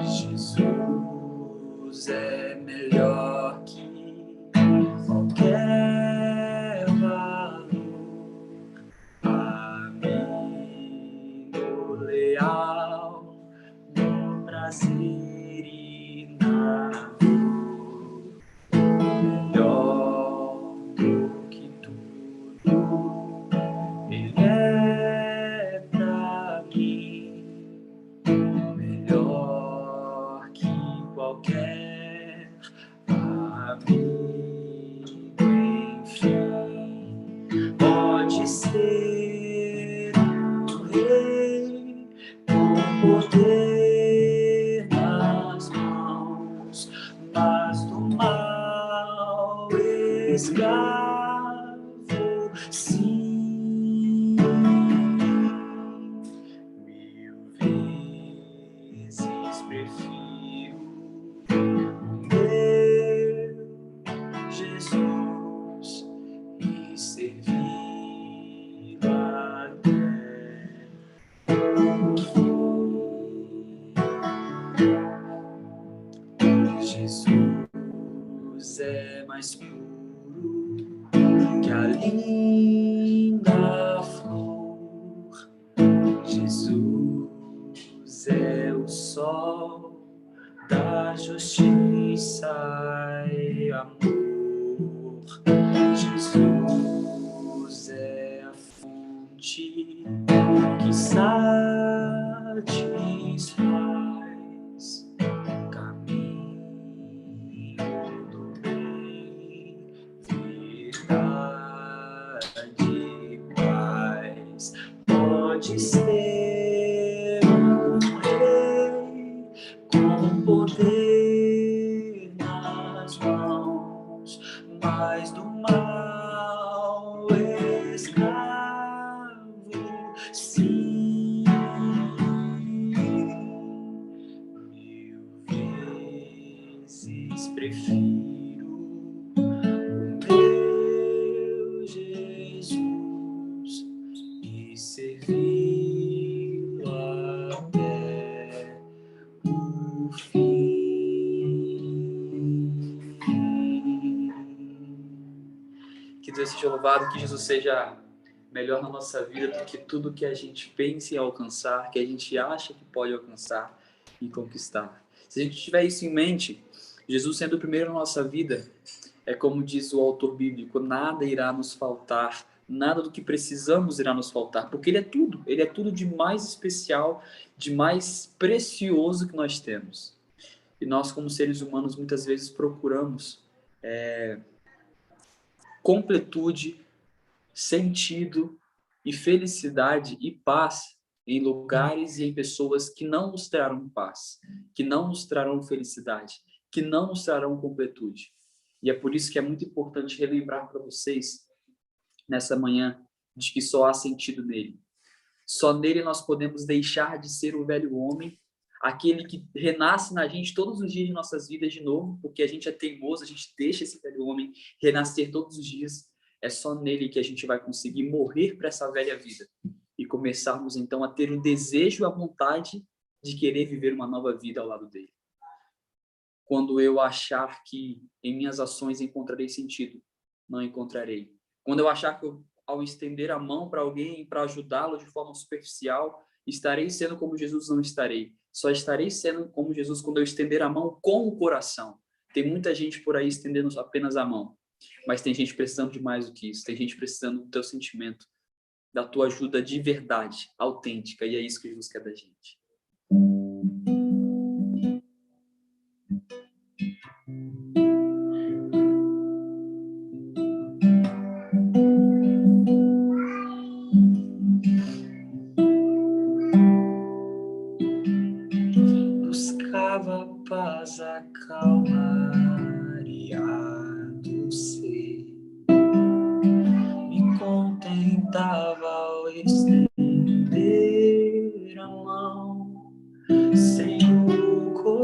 Jesus é melhor que qualquer valor, amigo leal, no prazer e na dor, melhor do que tudo, ele é pra mim, melhor que qualquer amigo, enfim. Pode ser um rei com poder nas mãos, mas do mal escravo, sim. 1000 vezes prefiro o meu Jesus e servir até o fim. Jesus é mais puro que a linda flor. Jesus é o sol da justiça e amor. Jesus é a fonte que satisfaz, caminho mais prefiro o meu Jesus e servi-lo até o fim. Que Deus seja louvado, que Jesus seja melhor na nossa vida do que tudo que a gente pensa em alcançar, que a gente acha que pode alcançar e conquistar. Se a gente tiver isso em mente, Jesus sendo o primeiro na nossa vida, é como diz o autor bíblico, nada irá nos faltar, nada do que precisamos irá nos faltar, porque Ele é tudo de mais especial, de mais precioso que nós temos. E nós, como seres humanos, muitas vezes procuramos completude, sentido e felicidade e paz em lugares e em pessoas que não nos trarão paz, que não nos trarão felicidade, que não nos trarão completude. E é por isso que é muito importante relembrar para vocês, nessa manhã, de que só há sentido nele. Só nele nós podemos deixar de ser o velho homem, aquele que renasce na gente todos os dias de nossas vidas de novo, porque a gente é teimoso, a gente deixa esse velho homem renascer todos os dias. É só nele que a gente vai conseguir morrer para essa velha vida e começarmos então a ter o desejo e a vontade de querer viver uma nova vida ao lado dele. Quando eu achar que em minhas ações encontrarei sentido, não encontrarei. Quando eu achar que ao estender a mão para alguém, para ajudá-lo de forma superficial, estarei sendo como Jesus, não estarei. Só estarei sendo como Jesus quando eu estender a mão com o coração. Tem muita gente por aí estendendo apenas a mão. Mas tem gente precisando de mais do que isso. Tem gente precisando do teu sentimento, da tua ajuda de verdade, autêntica. E é isso que Jesus quer da gente. Buscava paz, a calmaria do ser. Me contentava ao estender a mão, sem o coração.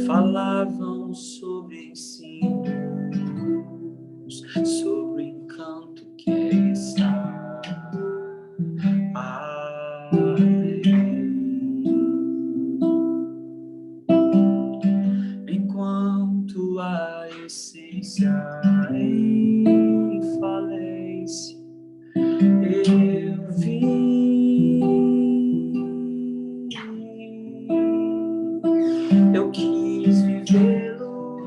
Falavam sobre ensinos, sobre o encanto que é estar enquanto a essência em falência eu vi, eu quis vivê-lo,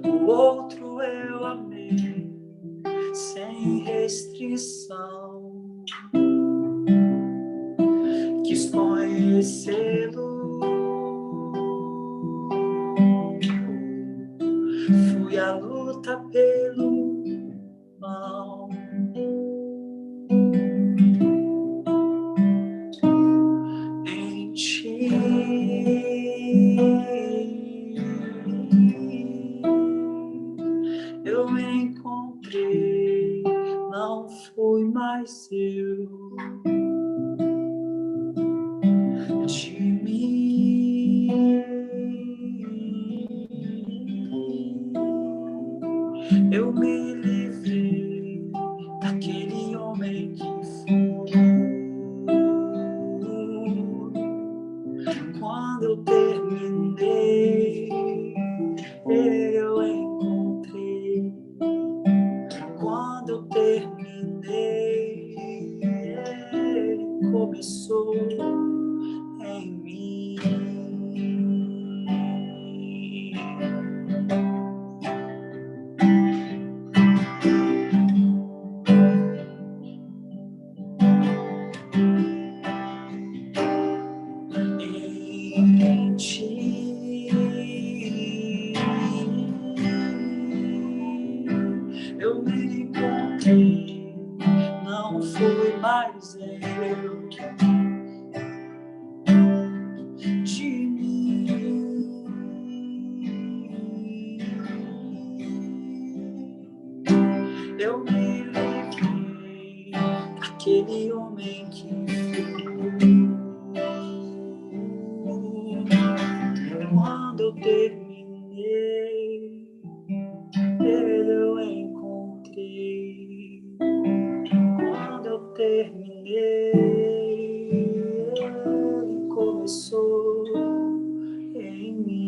o outro eu amei sem restrição, quis conhecê-lo, fui à luta pelo pão. Em ti eu me encontrei, não fui mais eu. De mim eu me livrei daquele homem que fui. Quando eu terminei, eu encontrei. Quando eu terminei, ele começou em mim. Em ti eu me encontrei, não fui mais eu. De mim eu me livrei aquele homem que quando eu terminei, eu encontrei. Quando eu terminei, ele começou em mim.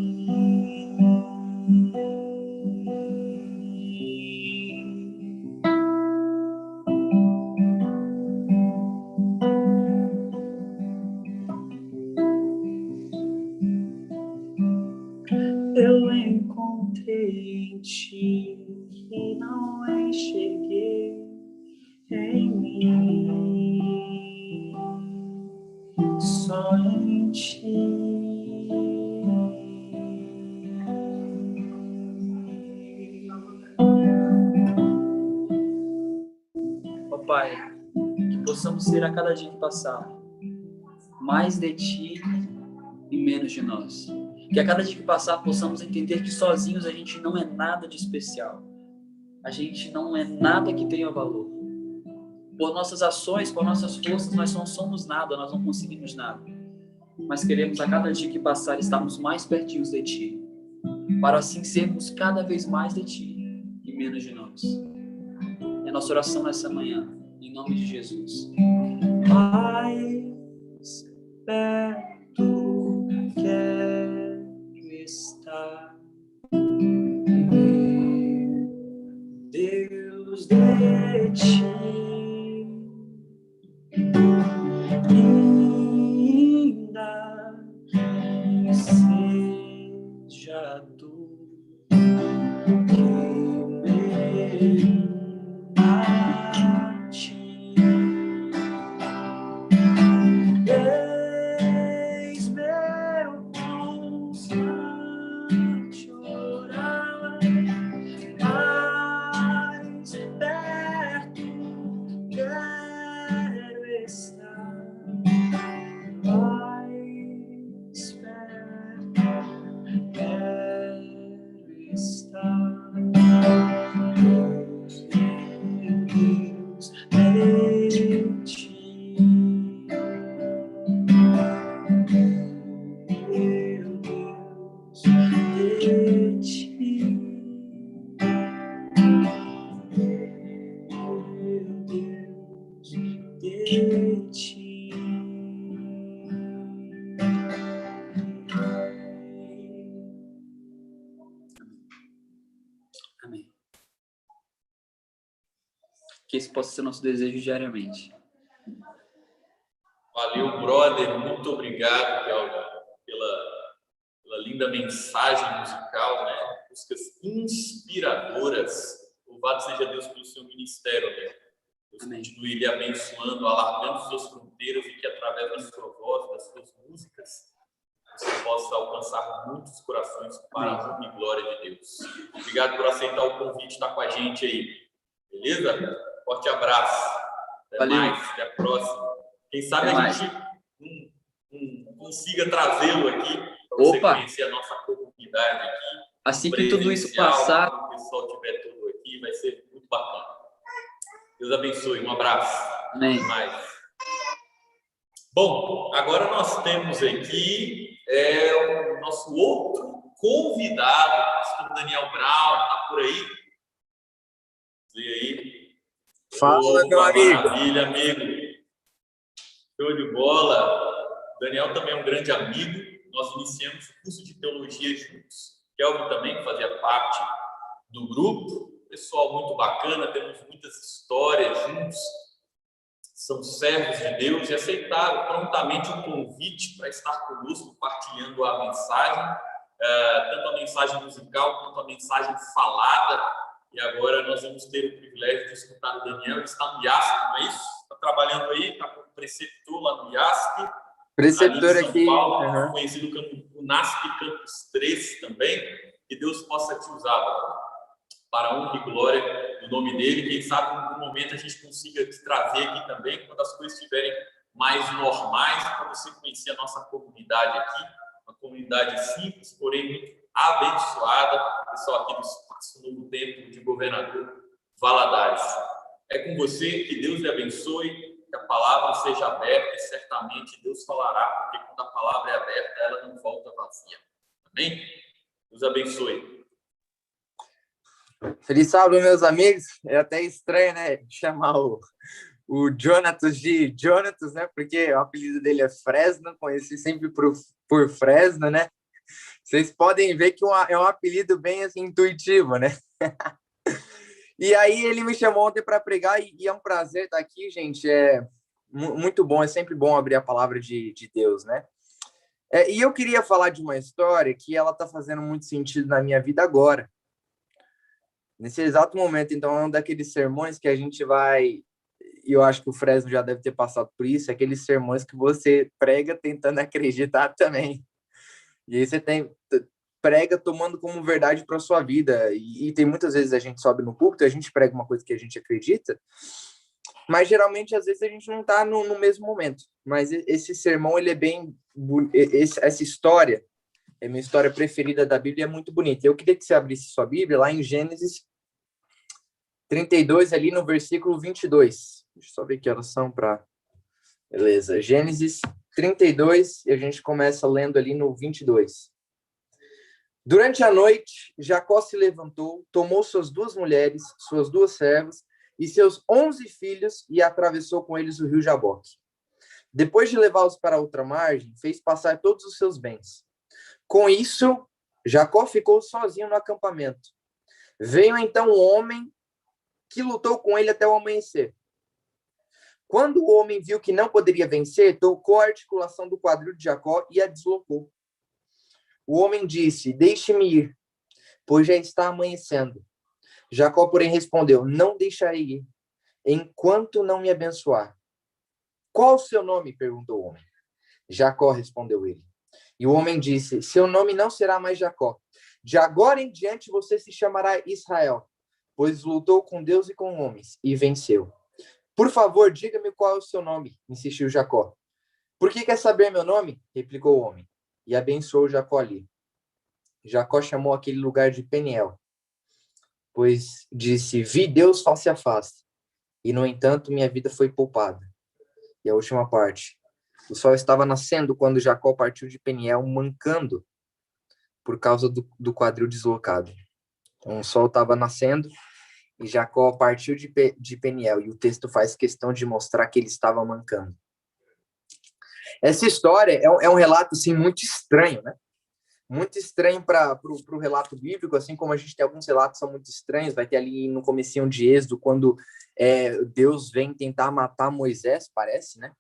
Eu encontrei em ti e não enxerguei em mim, só em ti. Ó Pai, que possamos ser a cada dia que passar mais de ti e menos de nós. Que a cada dia que passar possamos entender que sozinhos a gente não é nada de especial. A gente não é nada que tenha valor. Por nossas ações, por nossas forças, nós não somos nada, nós não conseguimos nada. Mas queremos a cada dia que passar estarmos mais pertinhos de Ti, para assim sermos cada vez mais de Ti e menos de nós. É a nossa oração nessa manhã, em nome de Jesus. Mais perto quero estar, Deus de Ti. Ainda que seja tu que me bate, eis meu constante orar, mais perto quero estar. Mais perto quero estar, meu Deus, em ti, meu Deus, de ti, meu Deus, de ti. Amém. Que esse possa ser nosso desejo diariamente. Valeu, brother. Muito obrigado pela linda mensagem musical, né? Músicas inspiradoras. Louvado seja Deus pelo seu ministério, né? Deus continue lhe abençoando, alargando suas fronteiras e que através da sua voz, das suas músicas, você possa alcançar muitos corações para a honra e glória de Deus. Obrigado por aceitar o convite, estar com a gente aí. Beleza? Forte abraço. Até mais. Até a próxima. Quem sabe a gente não consiga trazê-lo aqui para você conhecer a nossa comunidade aqui. Assim que tudo isso passar, quando o pessoal estiver todo aqui, vai ser muito bacana. Deus abençoe. Um abraço. Amém. Até mais. Bom, agora nós temos aqui o nosso outro convidado, o pastor Daniel Brown, está por aí? Vê aí. Fala, meu amigo. Maravilha, amigo. Show de bola. Daniel também é um grande amigo. Nós iniciamos o curso de teologia juntos. Kelvin também fazia parte do grupo. Pessoal muito bacana, temos muitas histórias juntos. São servos de Deus e aceitaram prontamente o convite para estar conosco, partilhando a mensagem, tanto a mensagem musical quanto a mensagem falada. E agora nós vamos ter o privilégio de escutar o Daniel. Ele está no IASC, não é isso? Está trabalhando aí, está como preceptor lá no IASC. Preceptor ali em São aqui. Paulo, conhecido como o NASP Campus 3 também. Que Deus possa te usar para a honra e glória do nome dele. Quem sabe, em algum momento, a gente consiga te trazer aqui também, quando as coisas estiverem mais normais, para você conhecer a nossa comunidade aqui. Uma comunidade simples, porém muito abençoada. Pessoal aqui do Espaço Novo Tempo de Governador Valadares. É com você, que Deus lhe abençoe. que a palavra seja aberta e certamente Deus falará, porque quando a palavra é aberta, ela não volta vazia. Amém? Deus abençoe. Feliz sábado, meus amigos. É até estranho, né? Chamar o Jonatas de Jonatas, né? Porque o apelido dele é Fresno, conheci sempre por Fresno, né? Vocês podem ver que é um apelido bem assim, intuitivo, né? E aí ele me chamou ontem para pregar e é um prazer estar aqui, gente. É muito bom, é sempre bom abrir a palavra de Deus, né? E eu queria falar de uma história que ela está fazendo muito sentido na minha vida agora. Nesse exato momento, então, é um daqueles sermões que a gente vai... E eu acho que o Fresno já deve ter passado por isso, aqueles sermões que você prega tentando acreditar também. E aí você prega tomando como verdade para a sua vida. E tem muitas vezes a gente sobe no púlpito, a gente prega uma coisa que a gente acredita, mas geralmente, às vezes, a gente não está no mesmo momento. Mas esse sermão, ele é bem... Essa história é minha história preferida da Bíblia, é muito bonita. Eu queria que você abrisse sua Bíblia lá em Gênesis 32, ali no versículo 22. Deixa eu só ver que horas são para... Beleza. Gênesis 32, e a gente começa lendo ali no 22. Durante a noite, Jacó se levantou, tomou suas 2 mulheres, suas 2 servas e seus 11 filhos e atravessou com eles o rio Jaboque. Depois de levá-los para outra margem, fez passar todos os seus bens. Com isso, Jacó ficou sozinho no acampamento. Veio então um homem que lutou com ele até o amanhecer. Quando o homem viu que não poderia vencer, tocou a articulação do quadril de Jacó e a deslocou. O homem disse: deixe-me ir, pois já está amanhecendo. Jacó, porém, respondeu: não deixarei ir, enquanto não me abençoar. Qual o seu nome? Perguntou o homem. Jacó, respondeu ele. E o homem disse: seu nome não será mais Jacó. De agora em diante você se chamará Israel, pois lutou com Deus e com homens, e venceu. Por favor, diga-me qual é o seu nome, insistiu Jacó. Por que quer saber meu nome? Replicou o homem, e abençoou Jacó ali. Jacó chamou aquele lugar de Peniel, pois disse: vi Deus face a face, e no entanto minha vida foi poupada. E a última parte. O sol estava nascendo quando Jacó partiu de Peniel, mancando por causa do quadril deslocado. Então, o sol estava nascendo e Jacó partiu de Peniel, e o texto faz questão de mostrar que ele estava mancando. Essa história é um relato assim, muito estranho, né? Muito estranho para o relato bíblico, assim como a gente tem alguns relatos que são muito estranhos. Vai ter ali no comecinho de Êxodo, quando Deus vem tentar matar Moisés, parece, né?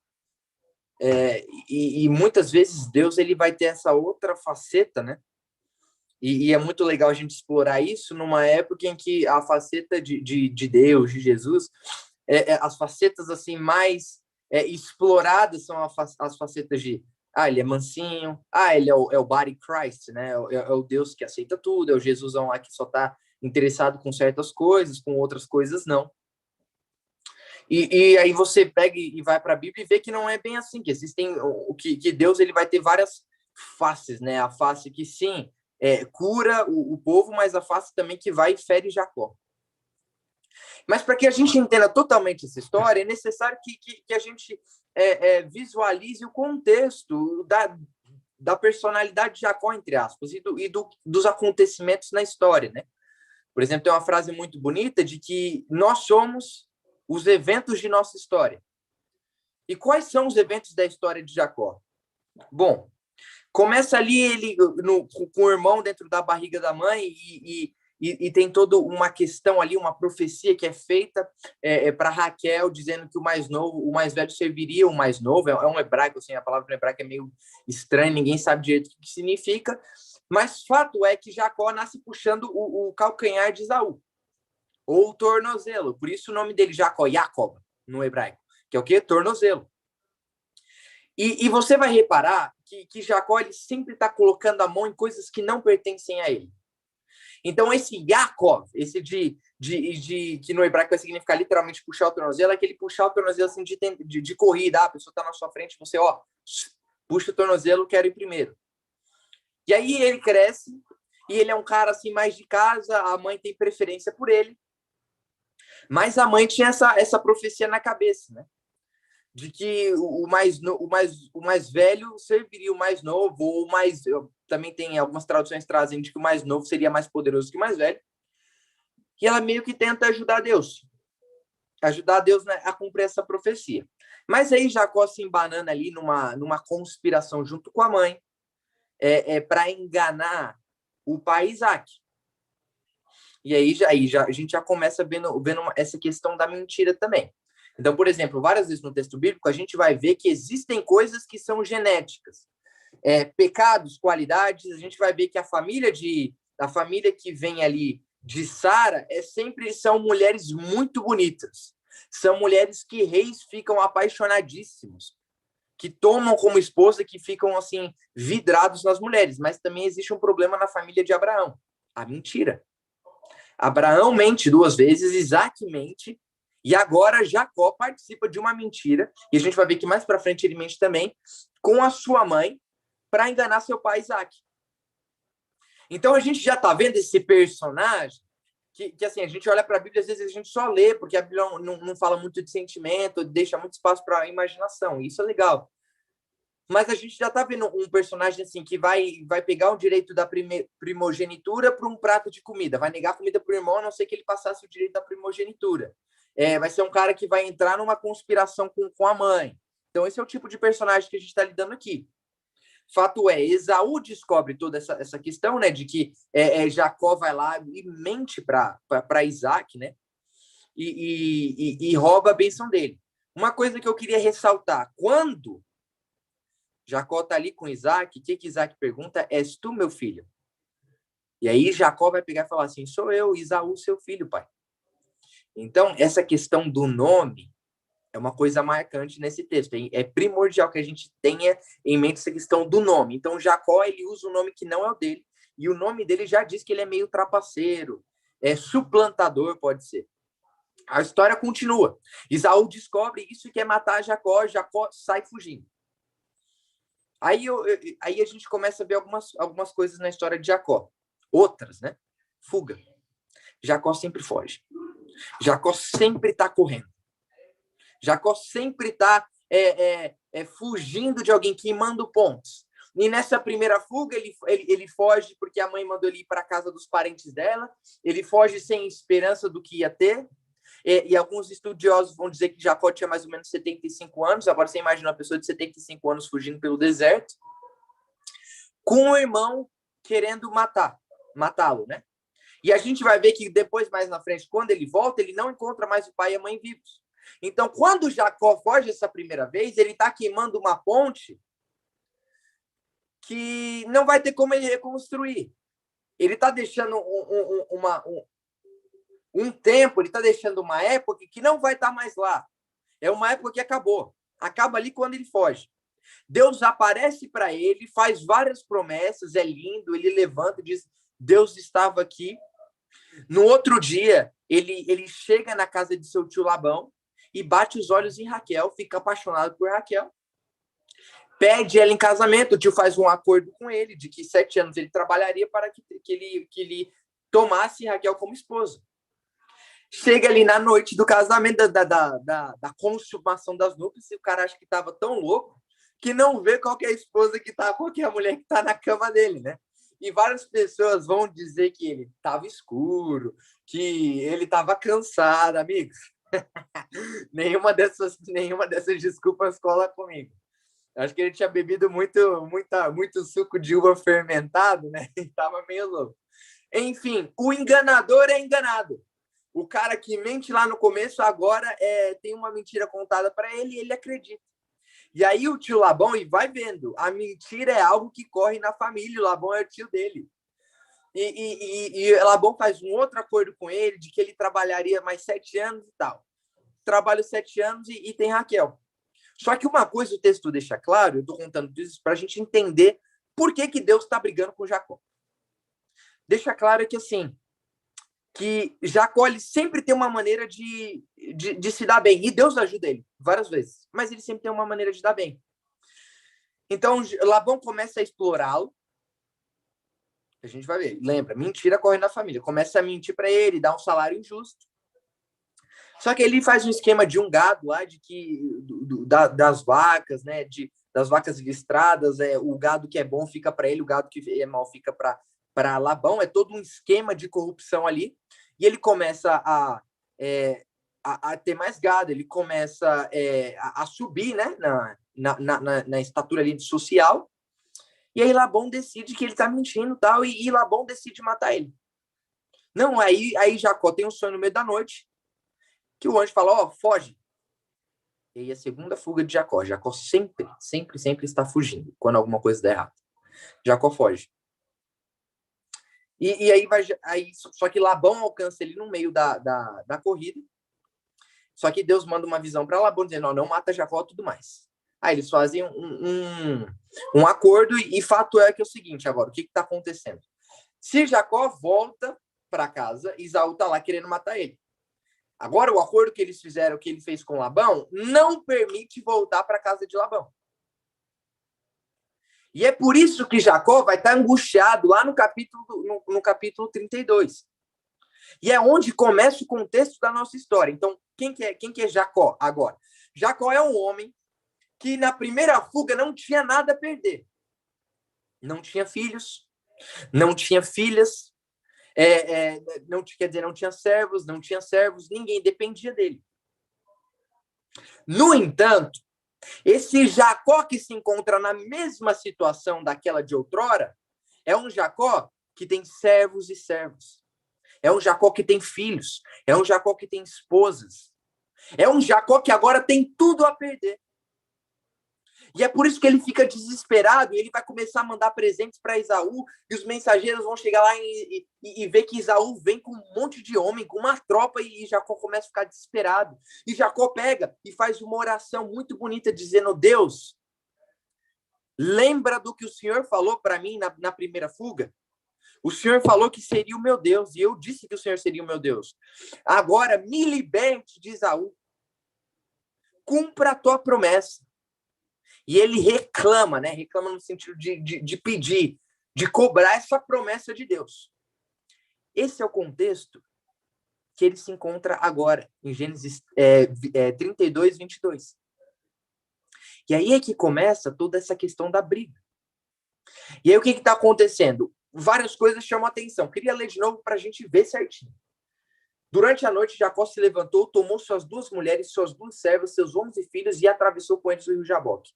E muitas vezes Deus ele vai ter essa outra faceta, né? E é muito legal a gente explorar isso numa época em que a faceta de Deus, de Jesus, as facetas assim mais exploradas são as facetas de ele é mansinho, ele é o body Christ, né? É o Deus que aceita tudo, é o Jesusão lá que só está interessado com certas coisas, com outras coisas não. E aí você pega e vai para a Bíblia e vê que não é bem assim, que existem que Deus ele vai ter várias faces, né? A face que sim cura o povo, mas a face também que vai e fere Jacó. Mas para que a gente entenda totalmente essa história, é necessário que a gente visualize o contexto da personalidade de Jacó, entre aspas, e dos acontecimentos na história, né? Por exemplo, tem uma frase muito bonita de que nós somos os eventos de nossa história. E quais são os eventos da história de Jacó? Bom, começa ali ele com o irmão dentro da barriga da mãe e tem toda uma questão ali, uma profecia que é feita para Raquel, dizendo que o mais velho serviria o mais novo. É um hebraico, assim, a palavra hebraica é meio estranha, ninguém sabe direito o que significa, mas fato é que Jacó nasce puxando o calcanhar de Esaú, ou tornozelo, por isso o nome dele Jacó, Jacob, no hebraico, que é o quê? Tornozelo. E você vai reparar que Jacó ele sempre está colocando a mão em coisas que não pertencem a ele. Então, esse Jacob, esse que no hebraico vai significar literalmente puxar o tornozelo, é aquele puxar o tornozelo assim, de corrida. A pessoa está na sua frente, você, puxa o tornozelo, quero ir primeiro. E aí ele cresce, e ele é um cara assim mais de casa, a mãe tem preferência por ele. Mas a mãe tinha essa profecia na cabeça, né? de que o mais velho serviria o mais novo, ou também tem algumas traduções que trazem de que o mais novo seria mais poderoso que o mais velho. E ela meio que tenta ajudar Deus né, a cumprir essa profecia. Mas aí Jacó se embanana ali numa conspiração junto com a mãe, para enganar o pai Isaac. E aí a gente já começa vendo essa questão da mentira também. Então, por exemplo, várias vezes no texto bíblico, a gente vai ver que existem coisas que são genéticas. Pecados, qualidades, a gente vai ver que a família que vem ali de Sara sempre são mulheres muito bonitas. São mulheres que reis ficam apaixonadíssimos, que tomam como esposa, que ficam assim vidrados nas mulheres. Mas também existe um problema na família de Abraão, a mentira. Abraão mente 2 vezes, Isaac mente, e agora Jacó participa de uma mentira, e a gente vai ver que mais para frente ele mente também, com a sua mãe, para enganar seu pai Isaac. Então a gente já está vendo esse personagem que assim, a gente olha para a Bíblia, às vezes a gente só lê, porque a Bíblia não fala muito de sentimento, deixa muito espaço para a imaginação, e isso é legal. Mas a gente já está vendo um personagem assim que vai pegar o direito da primogenitura para um prato de comida, vai negar comida para o irmão, a não ser que ele passasse o direito da primogenitura. Vai ser um cara que vai entrar numa conspiração com a mãe. Então esse é o tipo de personagem que a gente está lidando aqui. Fato é, Esaú descobre toda essa questão, né, de que Jacó vai lá e mente para Isaac, né, e rouba a bênção dele. Uma coisa que eu queria ressaltar, quando Jacó está ali com Isaac, o que Isaac pergunta? És tu, meu filho? E aí Jacó vai pegar e falar assim, sou eu, Esaú, seu filho, pai. Então, essa questão do nome é uma coisa marcante nesse texto. É primordial que a gente tenha em mente essa questão do nome. Então, Jacó, ele usa um nome que não é o dele, e o nome dele já diz que ele é meio trapaceiro, suplantador, pode ser. A história continua. Esaú descobre isso e quer matar Jacó, Jacó sai fugindo. Aí a gente começa a ver algumas coisas na história de Jacó. Outras, né? Fuga. Jacó sempre foge. Jacó sempre está correndo. Jacó sempre está fugindo de alguém, queimando pontos. E nessa primeira fuga, ele foge porque a mãe mandou ele ir para a casa dos parentes dela. Ele foge sem esperança do que ia ter. E alguns estudiosos vão dizer que Jacó tinha mais ou menos 75 anos. Agora você imagina uma pessoa de 75 anos fugindo pelo deserto, com o irmão querendo matá-lo, né? E a gente vai ver que depois, mais na frente, quando ele volta, ele não encontra mais o pai e a mãe vivos. Então, quando Jacó foge essa primeira vez, ele está queimando uma ponte que não vai ter como ele reconstruir. Ele está deixando um tempo, ele está deixando uma época que não vai estar mais lá. É uma época que acabou. Acaba ali quando ele foge. Deus aparece para ele, faz várias promessas, é lindo, ele levanta e diz, Deus estava aqui. No outro dia, ele chega na casa de seu tio Labão e bate os olhos em Raquel, fica apaixonado por Raquel. Pede ela em casamento, o tio faz um acordo com ele, de que 7 anos ele trabalharia para que ele tomasse Raquel como esposa. Chega ali na noite do casamento, da consumação das núpcias, e o cara acha que estava tão louco que não vê qual que é a esposa que tá, qual que é a mulher que está na cama dele, né? E várias pessoas vão dizer que ele estava escuro, que ele estava cansado, amigos. nenhuma dessas desculpas cola comigo. Acho que ele tinha bebido muito suco de uva fermentado, né? E estava meio louco. Enfim, o enganador é enganado. O cara que mente lá no começo, agora tem uma mentira contada para ele e ele acredita. E aí o tio Labão, e vai vendo, a mentira é algo que corre na família, o Labão é o tio dele. E Labão faz um outro acordo com ele, de que ele trabalharia mais 7 anos e tal. Trabalha 7 anos e tem Raquel. Só que uma coisa o texto deixa claro, eu estou contando isso para a gente entender por que Deus está brigando com Jacó. Deixa claro que, assim, que Jacó ele sempre tem uma maneira de se dar bem. E Deus ajuda ele várias vezes. Mas ele sempre tem uma maneira de dar bem. Então, Labão começa a explorá-lo. A gente vai ver. Lembra, mentira corre na família. Começa a mentir para ele, dá um salário injusto. Só que ele faz um esquema de um gado lá, das vacas, né? Das vacas listradas, o gado que é bom fica para ele, o gado que é mal fica para Labão. É todo um esquema de corrupção ali. E ele começa a ter mais gado, ele começa a subir, né? Na estatura ali social. E aí Labão decide que ele está mentindo e tal, e Labão decide matar ele. Não, aí Jacó tem um sonho no meio da noite, que o anjo fala, foge. E aí a segunda fuga de Jacó. Jacó sempre está fugindo quando alguma coisa dá errado. Jacó foge. E aí só que Labão alcança ele no meio da corrida. Só que Deus manda uma visão para Labão dizendo, não mata Jacó e tudo mais. Aí eles fazem um acordo e fato é que é o seguinte agora, o que está acontecendo? Se Jacó volta para casa, Esaú está lá querendo matar ele. Agora, o acordo que eles fizeram, que ele fez com Labão, não permite voltar para a casa de Labão. E é por isso que Jacó vai estar angustiado lá no capítulo 32. E é onde começa o contexto da nossa história. Então, quem que é Jacó agora? Jacó é um homem que na primeira fuga não tinha nada a perder. Não tinha filhos, não tinha filhas, não tinha servos, ninguém dependia dele. No entanto, esse Jacó que se encontra na mesma situação daquela de outrora, é um Jacó que tem servos e servas. É um Jacó que tem filhos, é um Jacó que tem esposas. É um Jacó que agora tem tudo a perder. E é por isso que ele fica desesperado e ele vai começar a mandar presentes para Esaú e os mensageiros vão chegar lá e ver que Esaú vem com um monte de homem, com uma tropa e Jacó começa a ficar desesperado. E Jacó pega e faz uma oração muito bonita dizendo, Deus, lembra do que o Senhor falou para mim na primeira fuga? O Senhor falou que seria o meu Deus e eu disse que o Senhor seria o meu Deus. Agora me liberte de Esaú. Cumpra a tua promessa. E ele reclama, né? Reclama no sentido de pedir, de cobrar essa promessa de Deus. Esse é o contexto que ele se encontra agora, em Gênesis 32, 22. E aí é que começa toda essa questão da briga. E aí o que está acontecendo? Várias coisas chamam a atenção. Queria ler de novo para a gente ver certinho. Durante a noite, Jacó se levantou, tomou suas 2 mulheres, suas 2 servas, seus 11 filhos e atravessou com eles o rio Jaboque.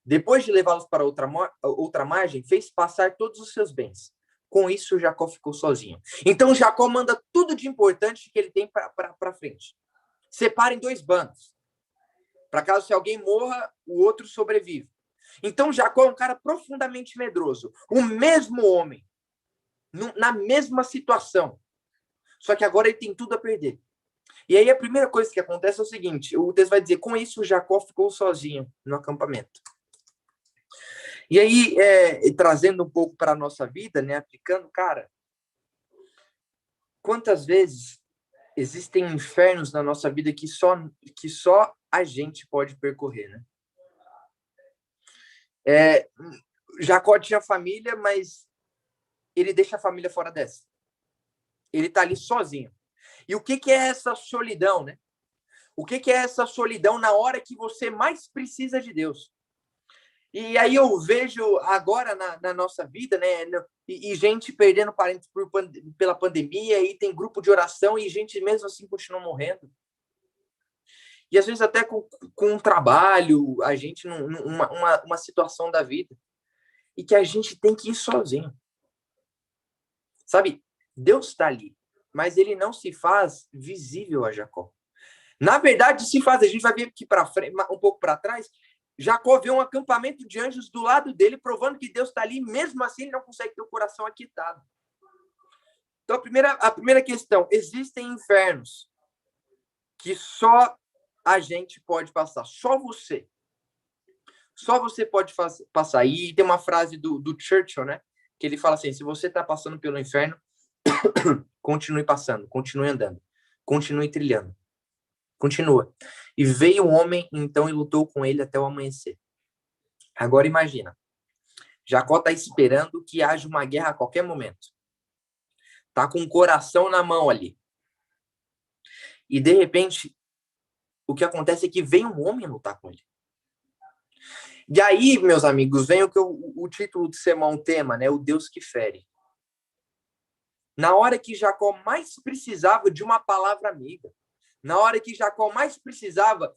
Depois de levá-los para outra margem, fez passar todos os seus bens. Com isso, Jacó ficou sozinho. Então, Jacó manda tudo de importante que ele tem para frente. Separa em 2 bandos. Para caso se alguém morra, o outro sobrevive. Então, Jacó é um cara profundamente medroso. O mesmo homem, na mesma situação. Só que agora ele tem tudo a perder. E aí a primeira coisa que acontece é o seguinte, o texto vai dizer, com isso Jacó ficou sozinho no acampamento. E aí, trazendo um pouco para a nossa vida, né, aplicando, cara, quantas vezes existem infernos na nossa vida que só a gente pode percorrer, né? Jacó tinha família, mas ele deixa a família fora dessa. Ele está ali sozinho. E o que é essa solidão, né? O que é essa solidão na hora que você mais precisa de Deus? E aí eu vejo agora na nossa vida, né? E gente perdendo parentes pela pandemia, e tem grupo de oração, e gente mesmo assim continua morrendo. E às vezes até com um trabalho, a gente numa situação da vida, e que a gente tem que ir sozinho. Sabe? Deus está ali, mas ele não se faz visível a Jacó. Na verdade, se faz, a gente vai ver aqui para frente, um pouco para trás, Jacó vê um acampamento de anjos do lado dele, provando que Deus está ali, mesmo assim ele não consegue ter o coração aquietado. Então, a primeira questão, existem infernos que só a gente pode passar, só você. Só você pode passar. E tem uma frase do Churchill, né? Que ele fala assim, se você está passando pelo inferno, continue passando, continue andando, continue trilhando. Continua. E veio um homem, então, e lutou com ele até o amanhecer. Agora imagina. Jacó está esperando que haja uma guerra a qualquer momento. Está com o coração na mão ali. E, de repente, O que acontece é que vem um homem lutar com ele. E aí, meus amigos, vem o título do sermão, o tema, né? O Deus que fere. Na hora que Jacó mais precisava de uma palavra amiga, na hora que Jacó mais precisava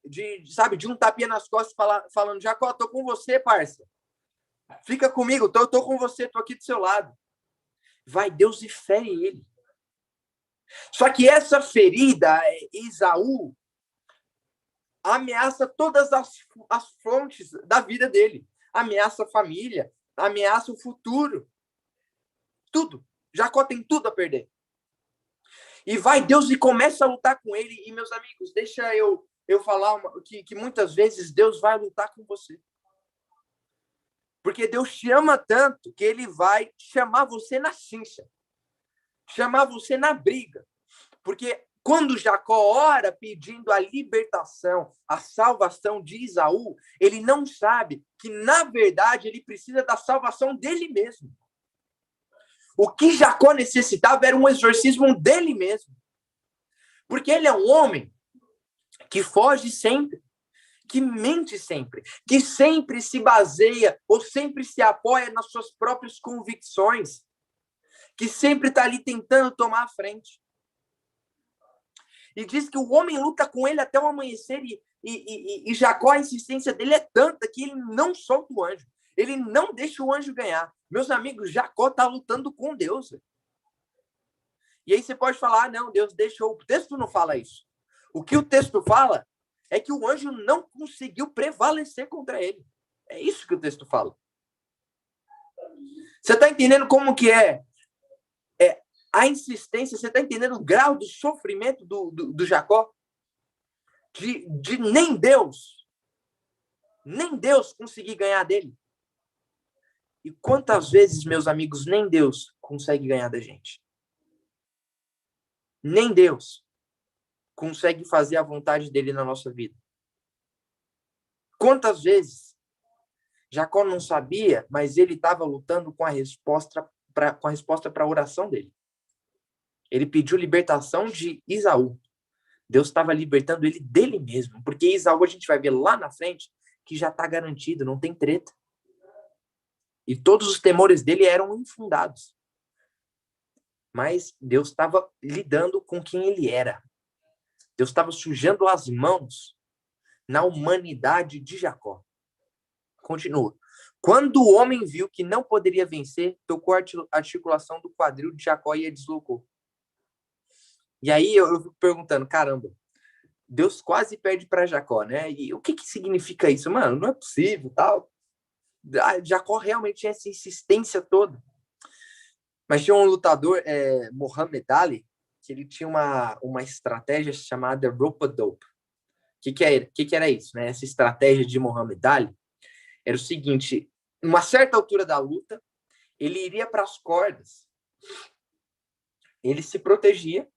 de um tapinha nas costas falando, Jacó, tô com você, parça. Fica comigo, tô com você, tô aqui do seu lado. Vai Deus e fere ele. Só que essa ferida, Esaú, ameaça todas as fontes da vida dele. Ameaça a família, ameaça o futuro. Tudo. Jacó tem tudo a perder. E vai Deus e começa a lutar com ele. E, meus amigos, deixa eu falar que muitas vezes Deus vai lutar com você. Porque Deus te ama tanto que ele vai chamar você na chincha. Chamar você na briga. Porque quando Jacó ora pedindo a libertação, a salvação de Esaú, ele não sabe que, na verdade, ele precisa da salvação dele mesmo. O que Jacó necessitava era um exorcismo dele mesmo. Porque ele é um homem que foge sempre, que mente sempre, que sempre se baseia ou sempre se apoia nas suas próprias convicções, que sempre está ali tentando tomar a frente. E diz que o homem luta com ele até o amanhecer e Jacó, a insistência dele é tanta que ele não solta o anjo. Ele não deixa o anjo ganhar. Meus amigos, Jacó está lutando com Deus. E aí você pode falar, não, Deus deixou. O texto não fala isso. O que o texto fala é que o anjo não conseguiu prevalecer contra ele. É isso que o texto fala. Você está entendendo como que é a insistência? Você está entendendo o grau do sofrimento do Jacó? De nem Deus conseguir ganhar dele. E quantas vezes, meus amigos, nem Deus consegue ganhar da gente? Nem Deus consegue fazer a vontade dele na nossa vida. Quantas vezes Jacó não sabia, mas ele estava lutando com a resposta para a oração dele. Ele pediu libertação de Esaú. Deus estava libertando ele dele mesmo, porque Esaú a gente vai ver lá na frente que já está garantido, não tem treta. E todos os temores dele eram infundados. Mas Deus estava lidando com quem ele era. Deus estava sujando as mãos na humanidade de Jacó. Continua. Quando o homem viu que não poderia vencer, tocou a articulação do quadril de Jacó e a deslocou. E aí eu fico perguntando, caramba, Deus quase perde para Jacó, né? E o que significa isso? Mano, não é possível, tal. Jacó realmente tinha essa insistência toda. Mas tinha um lutador, Muhammad Ali, que ele tinha uma estratégia chamada rope-a-dope. O que era isso, né? Essa estratégia de Muhammad Ali era o seguinte: numa certa altura da luta, ele iria para as cordas, ele se protegia,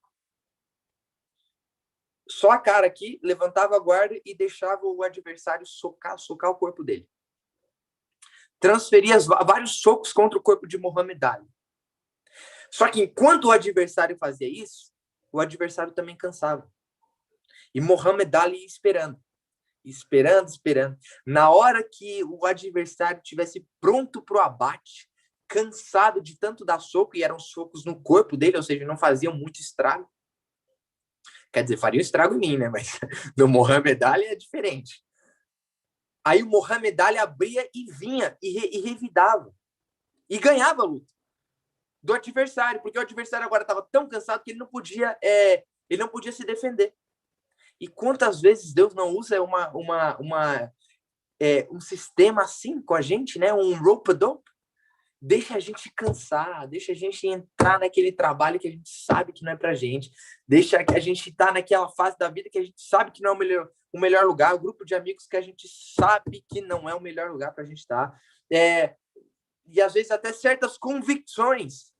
só a cara aqui, levantava a guarda e deixava o adversário socar o corpo dele. Transferia vários socos contra o corpo de Muhammad Ali. Só que enquanto o adversário fazia isso, o adversário também cansava. E Muhammad Ali ia esperando. Na hora que o adversário estivesse pronto para o abate, cansado de tanto dar soco, e eram socos no corpo dele, ou seja, não faziam muito estrago. Quer dizer, faria estrago em mim, né? Mas no Muhammad Ali é diferente. Aí o Muhammad Ali abria e vinha, e revidava. E ganhava a luta do adversário, porque o adversário agora estava tão cansado que ele não podia se defender. E quantas vezes Deus não usa um sistema assim com a gente, né? Um rope-a-dope? Deixa a gente cansar, deixa a gente entrar naquele trabalho que a gente sabe que não é pra gente, deixa a gente estar naquela fase da vida que a gente sabe que não é o melhor lugar, o grupo de amigos que a gente sabe que não é o melhor lugar pra gente estar. E às vezes até certas convicções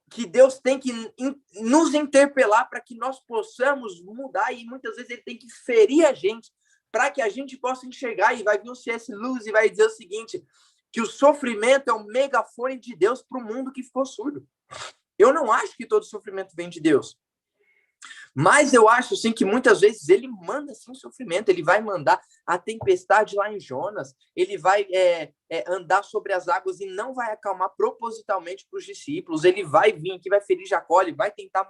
que Deus tem que nos interpelar para que nós possamos mudar, e muitas vezes ele tem que ferir a gente para que a gente possa enxergar. E vai vir o C.S. Lewis e vai dizer o seguinte, que o sofrimento é o megafone de Deus para o mundo que ficou surdo. Eu não acho que todo sofrimento vem de Deus. Mas eu acho, sim, que muitas vezes ele manda, sim, sofrimento. Ele vai mandar a tempestade lá em Jonas. Ele vai andar sobre as águas e não vai acalmar propositalmente para os discípulos. Ele vai vir, que vai ferir Jacó, ele vai tentar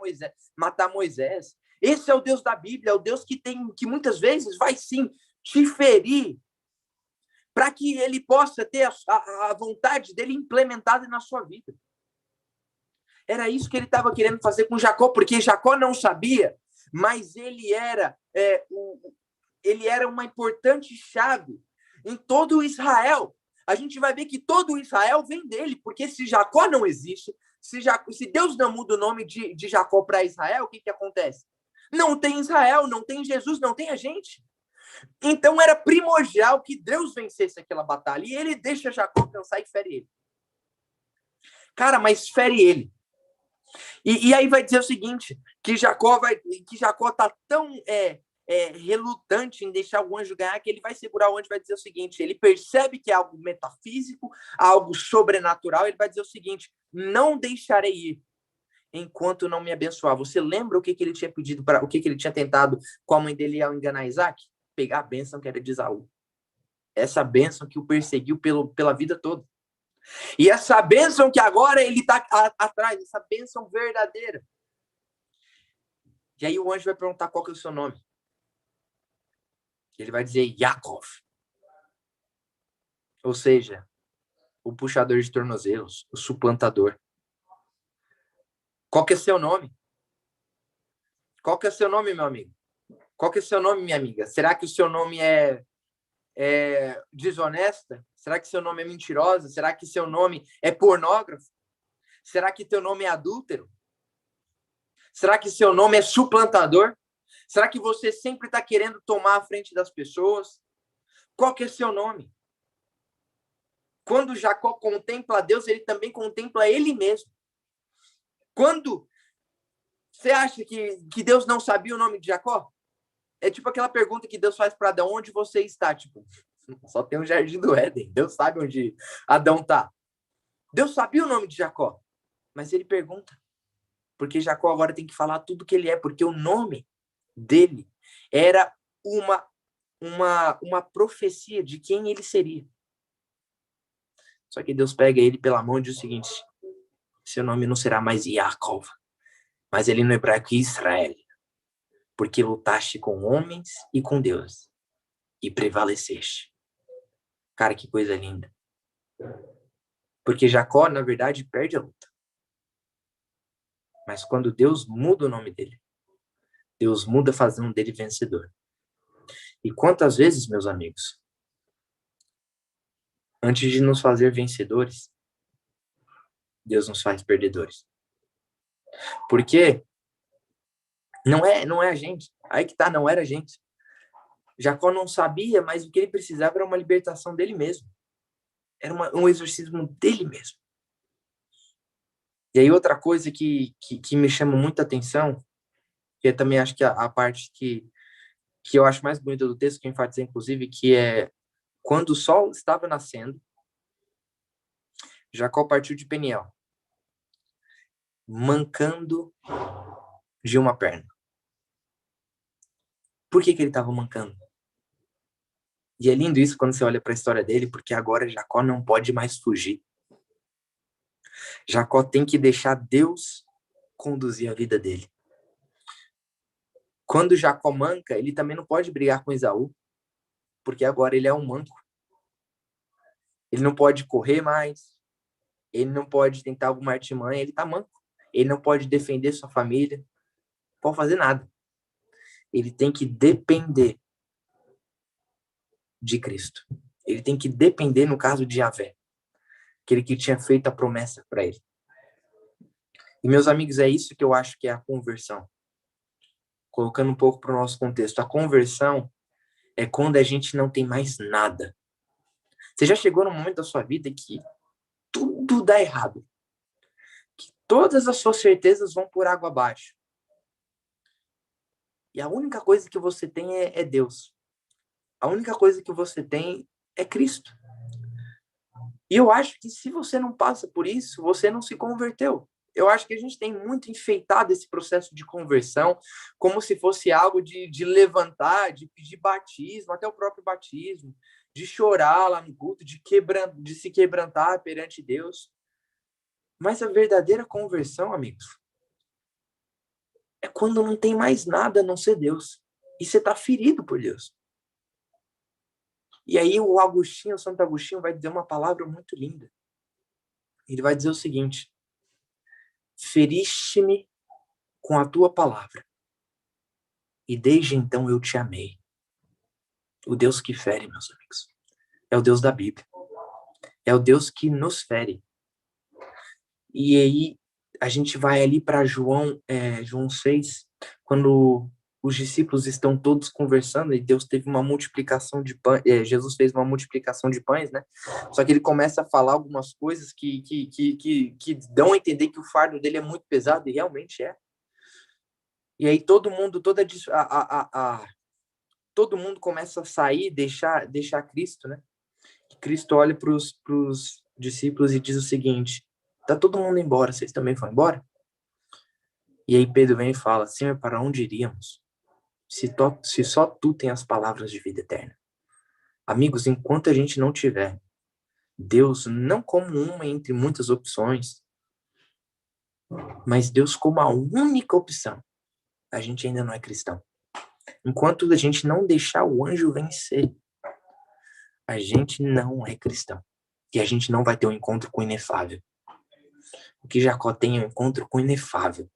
matar Moisés. Esse é o Deus da Bíblia, é o Deus que muitas vezes vai, sim, te ferir para que ele possa ter a vontade dele implementada na sua vida. Era isso que ele estava querendo fazer com Jacó, porque Jacó não sabia, mas ele era uma importante chave em todo Israel. A gente vai ver que todo Israel vem dele, porque se Jacó não existe, se Deus não muda o nome de Jacó para Israel, o que acontece? Não tem Israel, não tem Jesus, não tem a gente. Então era primordial que Deus vencesse aquela batalha, e ele deixa Jacó cansar e fere ele. Cara, mas fere ele. E aí vai dizer o seguinte, que Jacó tá tão relutante em deixar o anjo ganhar, que ele vai segurar o anjo e vai dizer o seguinte, ele percebe que é algo metafísico, algo sobrenatural, ele vai dizer o seguinte, não deixarei ir enquanto não me abençoar. Você lembra o que ele tinha pedido, o que ele tinha tentado com a mãe dele ao enganar Isaac? Pegar a bênção que era de Esaú. Essa bênção que o perseguiu pela vida toda. E essa bênção que agora ele está atrás, essa bênção verdadeira. E aí o anjo vai perguntar qual que é o seu nome. Ele vai dizer Yaakov. Ou seja, o puxador de tornozelos, o suplantador. Qual que é seu nome? Qual que é seu nome, meu amigo? Qual que é seu nome, minha amiga? Será que o seu nome é desonesta? Será que seu nome é mentirosa? Será que seu nome é pornógrafo? Será que teu nome é adúltero? Será que seu nome é suplantador? Será que você sempre está querendo tomar a frente das pessoas? Qual que é seu nome? Quando Jacó contempla Deus, ele também contempla ele mesmo. Quando você acha que Deus não sabia o nome de Jacó? É tipo aquela pergunta que Deus faz para Adão, onde você está? Tipo, só tem o Jardim do Éden. Deus sabe onde Adão está. Deus sabia o nome de Jacó, mas ele pergunta. Porque Jacó agora tem que falar tudo que ele é, porque o nome dele era uma profecia de quem ele seria. Só que Deus pega ele pela mão e diz o seguinte, seu nome não será mais Yaakov, mas ele no hebraico Israel, porque lutaste com homens e com Deus, e prevaleceste. Cara, que coisa linda. Porque Jacó, na verdade, perde a luta. Mas quando Deus muda o nome dele, Deus muda fazendo dele vencedor. E quantas vezes, meus amigos, antes de nos fazer vencedores, Deus nos faz perdedores. Porque não é a gente. Aí que tá, não era a gente. Jacó não sabia, mas o que ele precisava era uma libertação dele mesmo. Era um exorcismo dele mesmo. E aí outra coisa que me chama muita atenção, que eu também acho que a parte que eu acho mais bonita do texto, que eu enfatizei inclusive, que é quando o sol estava nascendo, Jacó partiu de Peniel, mancando de uma perna. Por que ele estava mancando? E é lindo isso quando você olha para a história dele, porque agora Jacó não pode mais fugir. Jacó tem que deixar Deus conduzir a vida dele. Quando Jacó manca, ele também não pode brigar com Esaú, porque agora ele é um manco. Ele não pode correr mais, ele não pode tentar alguma artimanha, ele tá manco. Ele não pode defender sua família, não pode fazer nada. Ele tem que depender de Cristo. Ele tem que depender, no caso de Yahvé, aquele que tinha feito a promessa para ele. E, meus amigos, é isso que eu acho que é a conversão. Colocando um pouco para o nosso contexto. A conversão é quando a gente não tem mais nada. Você já chegou num momento da sua vida que tudo dá errado. Que todas as suas certezas vão por água abaixo. E a única coisa que você tem é Deus. A única coisa que você tem é Cristo. E eu acho que se você não passa por isso, você não se converteu. Eu acho que a gente tem muito enfeitado esse processo de conversão como se fosse algo de levantar, de pedir batismo, até o próprio batismo, de chorar lá no culto, de se quebrantar perante Deus. Mas a verdadeira conversão, amigos, é quando não tem mais nada a não ser Deus. E você está ferido por Deus. E aí o Santo Agostinho, vai dizer uma palavra muito linda. Ele vai dizer o seguinte: feriste-me com a tua palavra, e desde então eu te amei. O Deus que fere, meus amigos, é o Deus da Bíblia. É o Deus que nos fere. E aí a gente vai ali para João 6, quando os discípulos estão todos conversando e Deus teve uma multiplicação de pães, Jesus fez uma multiplicação de pães, né? Só que ele começa a falar algumas coisas que dão a entender que o fardo dele é muito pesado, e realmente é. E aí todo mundo começa a sair, deixar Cristo, né? Cristo olha para os discípulos e diz o seguinte: tá todo mundo embora, vocês também vão embora? E aí Pedro vem e fala: Senhor, para onde iríamos? Se só tu tem as palavras de vida eterna. Amigos, enquanto a gente não tiver Deus não como uma entre muitas opções, mas Deus como a única opção, a gente ainda não é cristão. Enquanto a gente não deixar o anjo vencer, a gente não é cristão. E a gente não vai ter um encontro com o inefável. O que Jacó tem é um encontro com o inefável.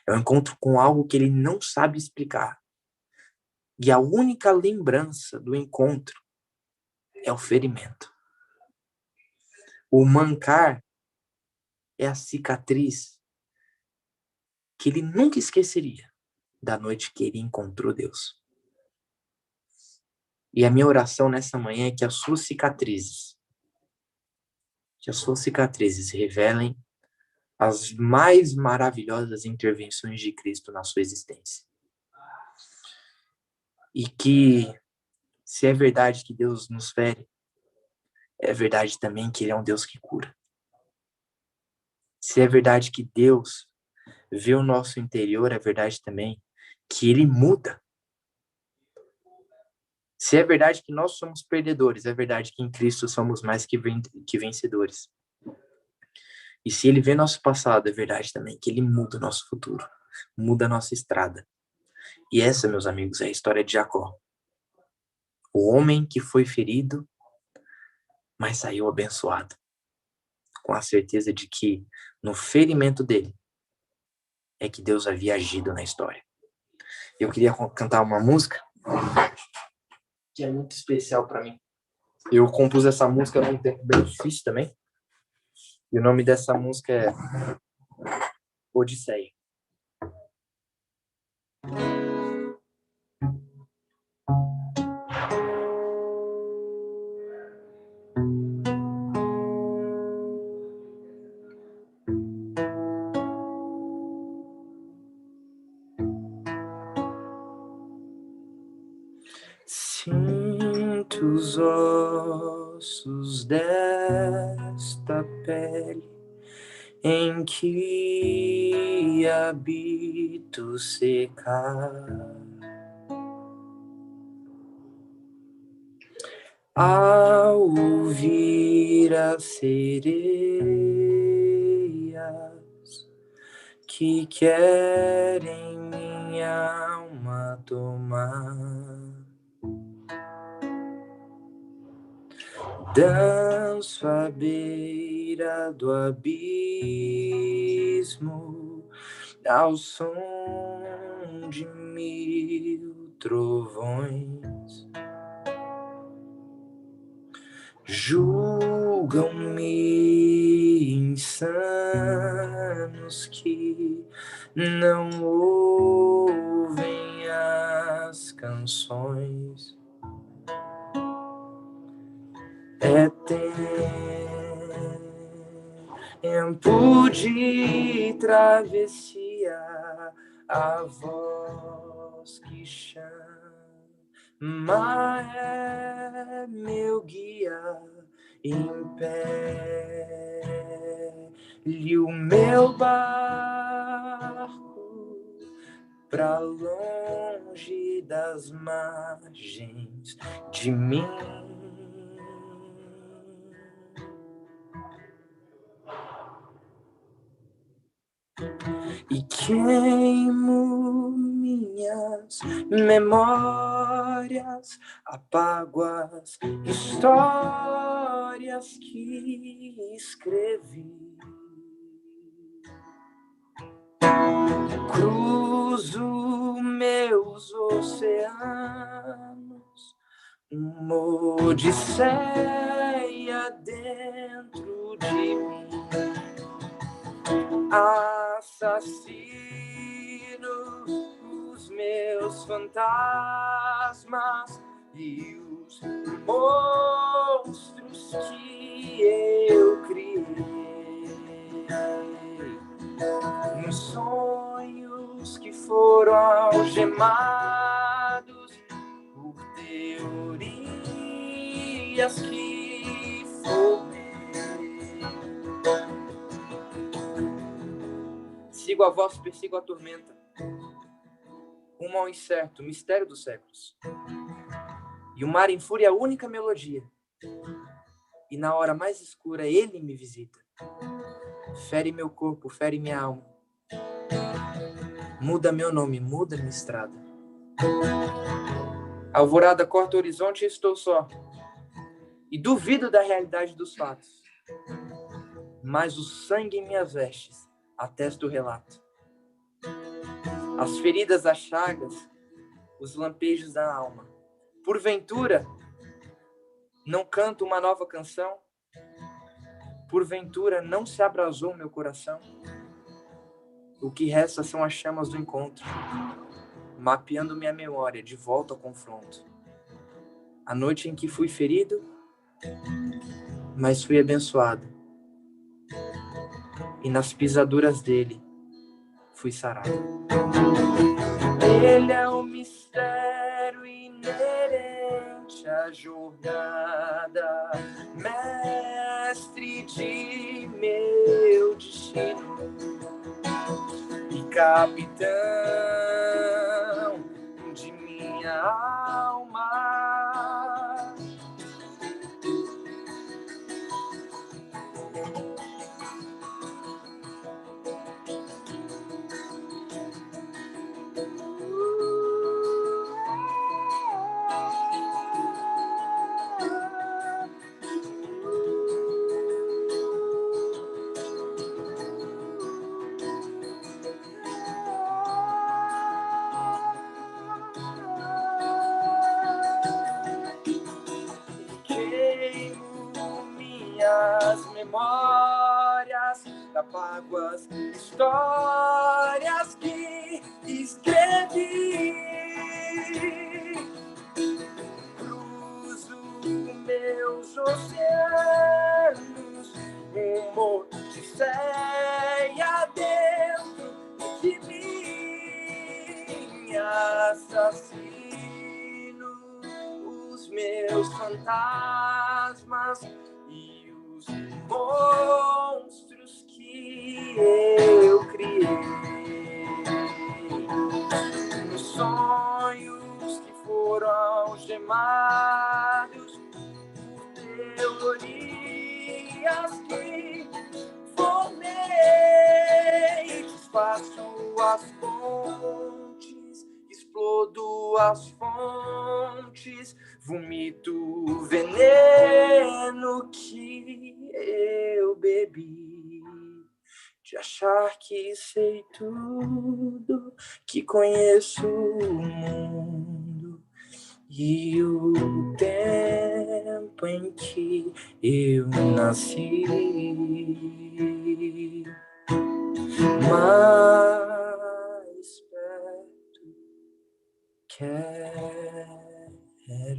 É um encontro com algo que ele não sabe explicar. E a única lembrança do encontro é o ferimento. O mancar é a cicatriz que ele nunca esqueceria da noite que ele encontrou Deus. E a minha oração nessa manhã é que as suas cicatrizes revelem as mais maravilhosas intervenções de Cristo na sua existência. E que, se é verdade que Deus nos fere, é verdade também que Ele é um Deus que cura. Se é verdade que Deus vê o nosso interior, é verdade também que Ele muda. Se é verdade que nós somos perdedores, é verdade que em Cristo somos mais que vencedores. E se Ele vê nosso passado, é verdade também que Ele muda o nosso futuro, muda a nossa estrada. E essa, meus amigos, é a história de Jacó. O homem que foi ferido, mas saiu abençoado, com a certeza de que no ferimento dele é que Deus havia agido na história. Eu queria cantar uma música que é muito especial para mim. Eu compus essa música num tempo bem difícil também. E o nome dessa música é Odisseia. Sinto os ossos desta pele em que habito secar. Ao ouvir as sereias que querem minha alma tomar, danço à beira do abismo, ao som de 1000 trovões. Julgam-me insanos que não ouvem as canções. É tempo de travessia, a voz que chama é meu guia em pé. e o meu barco pra longe das margens de mim. E queimo minhas memórias, apago as histórias que escrevi. Cruzo meus oceanos, uma odisseia dentro de mim. Assassino os meus fantasmas e os monstros que eu criei. Nos sonhos que foram algemados por teorias que formei. Sigo a voz, persigo a tormenta, rumo ao incerto, mistério dos séculos. E o mar em fúria é a única melodia. E na hora mais escura ele me visita. Fere meu corpo, fere minha alma. Muda meu nome, muda minha estrada. A alvorada corta o horizonte e estou só. E duvido da realidade dos fatos. Mas o sangue em minhas vestes atesta o relato. As feridas, as chagas, os lampejos da alma. Porventura, não canto uma nova canção? Porventura, não se abrasou meu coração? O que resta são as chamas do encontro, mapeando minha memória de volta ao confronto. A noite em que fui ferido, mas fui abençoado. E nas pisaduras dele, fui sarado. Ele é o mistério inerente à jornada, mestre de meu destino e capitão de minha alma. Memórias, apago as histórias que escrevi. Cruzo meus oceanos, uma odisseia dentro de mim. Assassino os meus fantasmas e os monstros que eu criei. Nos sonhos que foram algemados por teorias que formei. Desfaço as pontes, explodo as fontes, vomito o veneno que eu bebi, de achar que sei tudo, que conheço o mundo e o tempo em que eu nasci. Mais perto quero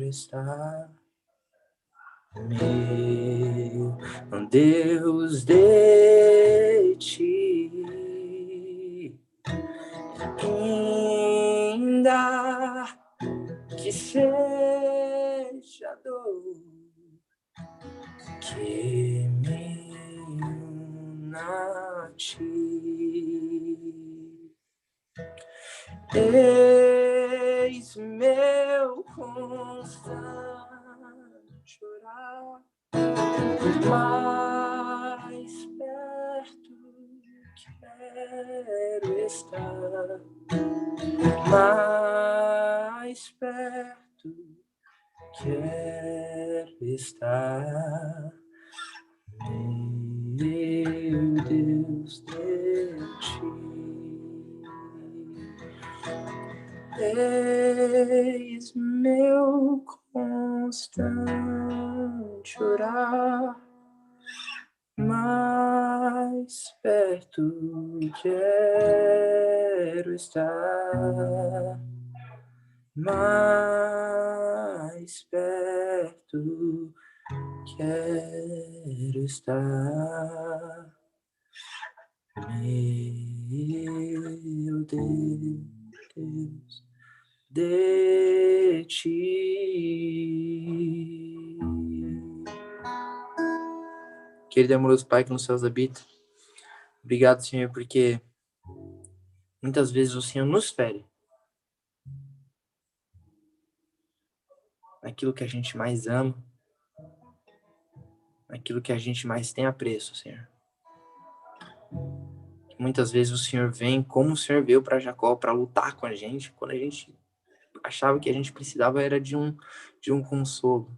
estar, meu Deus, de ti, ainda que seja dor, que meu a ti. Eis meu constante orar, mais perto quero estar, mais perto quero estar, meu Deus, de ti. Eis meu constante orar, mais perto quero estar, mais perto quero estar, meu Deus, de ti. Querido e amoroso Pai que nos céus habita, obrigado, Senhor, porque muitas vezes o Senhor nos fere naquilo que a gente mais ama, naquilo que a gente mais tem apreço, Senhor. Muitas vezes o Senhor vem como o Senhor veio para Jacó para lutar com a gente, quando a gente achava que a gente precisava era de um consolo.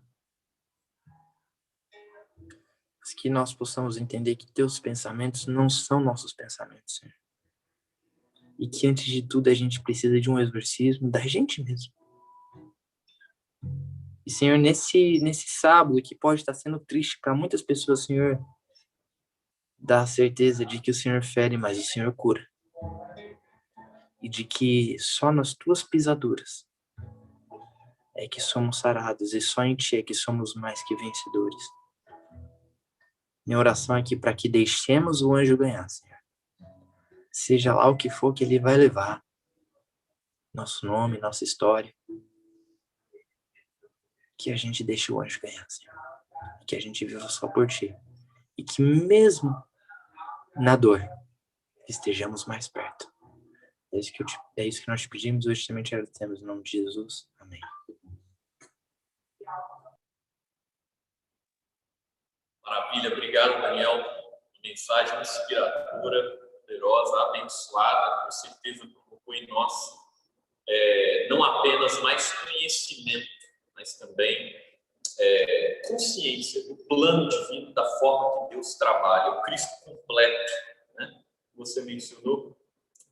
Mas que nós possamos entender que teus pensamentos não são nossos pensamentos, Senhor. E que antes de tudo a gente precisa de um exorcismo da gente mesmo. E, Senhor, nesse sábado que pode estar sendo triste para muitas pessoas, Senhor, dá a certeza de que o Senhor fere, mas o Senhor cura. E de que só nas tuas pisaduras é que somos sarados, e só em ti é que somos mais que vencedores. Minha oração é aqui para que deixemos o anjo ganhar, Senhor. Seja lá o que for que ele vai levar, nosso nome, nossa história, que a gente deixe o anjo ganhar, Senhor. Que a gente viva só por ti. E que mesmo na dor, estejamos mais perto. É isso que nós te pedimos, hoje também te agradecemos em nome de Jesus. Amém. Maravilha, obrigado, Daniel. Mensagem inspiradora, poderosa, abençoada, com certeza provocou em nós não apenas mais conhecimento, mas também consciência do plano divino, da forma que Deus trabalha, o Cristo completo, né? Você mencionou,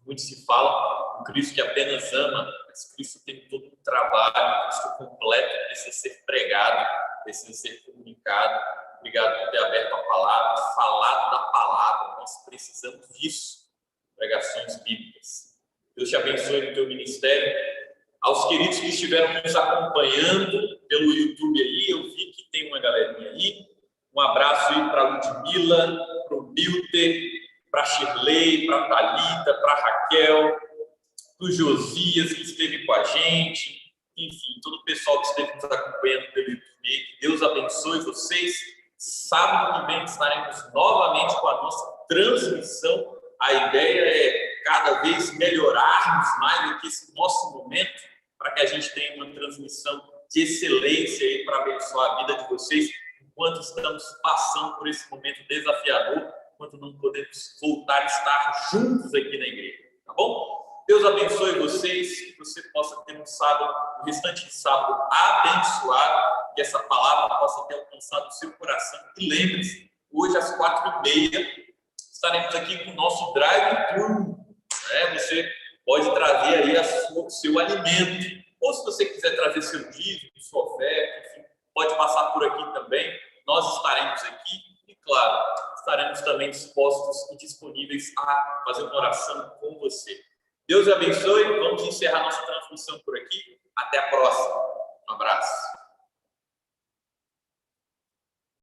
muito se fala, o Cristo que apenas ama, mas Cristo tem todo um trabalho, o Cristo completo precisa ser pregado, precisa ser comunicado. Obrigado por ter aberto a palavra, falado da palavra. Nós precisamos disso. Pregações bíblicas. Deus te abençoe no teu ministério. Aos queridos que estiveram nos acompanhando pelo YouTube aí, eu vi que tem uma galerinha aí. Um abraço aí para a Ludmila, para o Bilter, para a Shirley, para a Thalita, para a Raquel, para o Josias, que esteve com a gente. Enfim, todo o pessoal que esteve nos acompanhando pelo YouTube. Que Deus abençoe vocês. Sábado que vem estaremos novamente com a nossa transmissão. A ideia é cada vez melhorarmos mais do que esse nosso momento, para que a gente tenha uma transmissão de excelência aí para abençoar a vida de vocês, enquanto estamos passando por esse momento desafiador, enquanto não podemos voltar a estar juntos aqui na igreja, tá bom? Deus abençoe vocês, que você possa ter um sábado, o restante de sábado abençoado, que essa palavra possa ter alcançado o seu coração. E lembre-se, hoje às 4h30 estaremos aqui com o nosso drive-thru. Você pode trazer aí o seu alimento. Ou se você quiser trazer seu dízimo, sua oferta, enfim, pode passar por aqui também. Nós estaremos aqui e, claro, estaremos também dispostos e disponíveis a fazer uma oração com você. Deus abençoe. Vamos encerrar nossa transmissão por aqui. Até a próxima. Um abraço.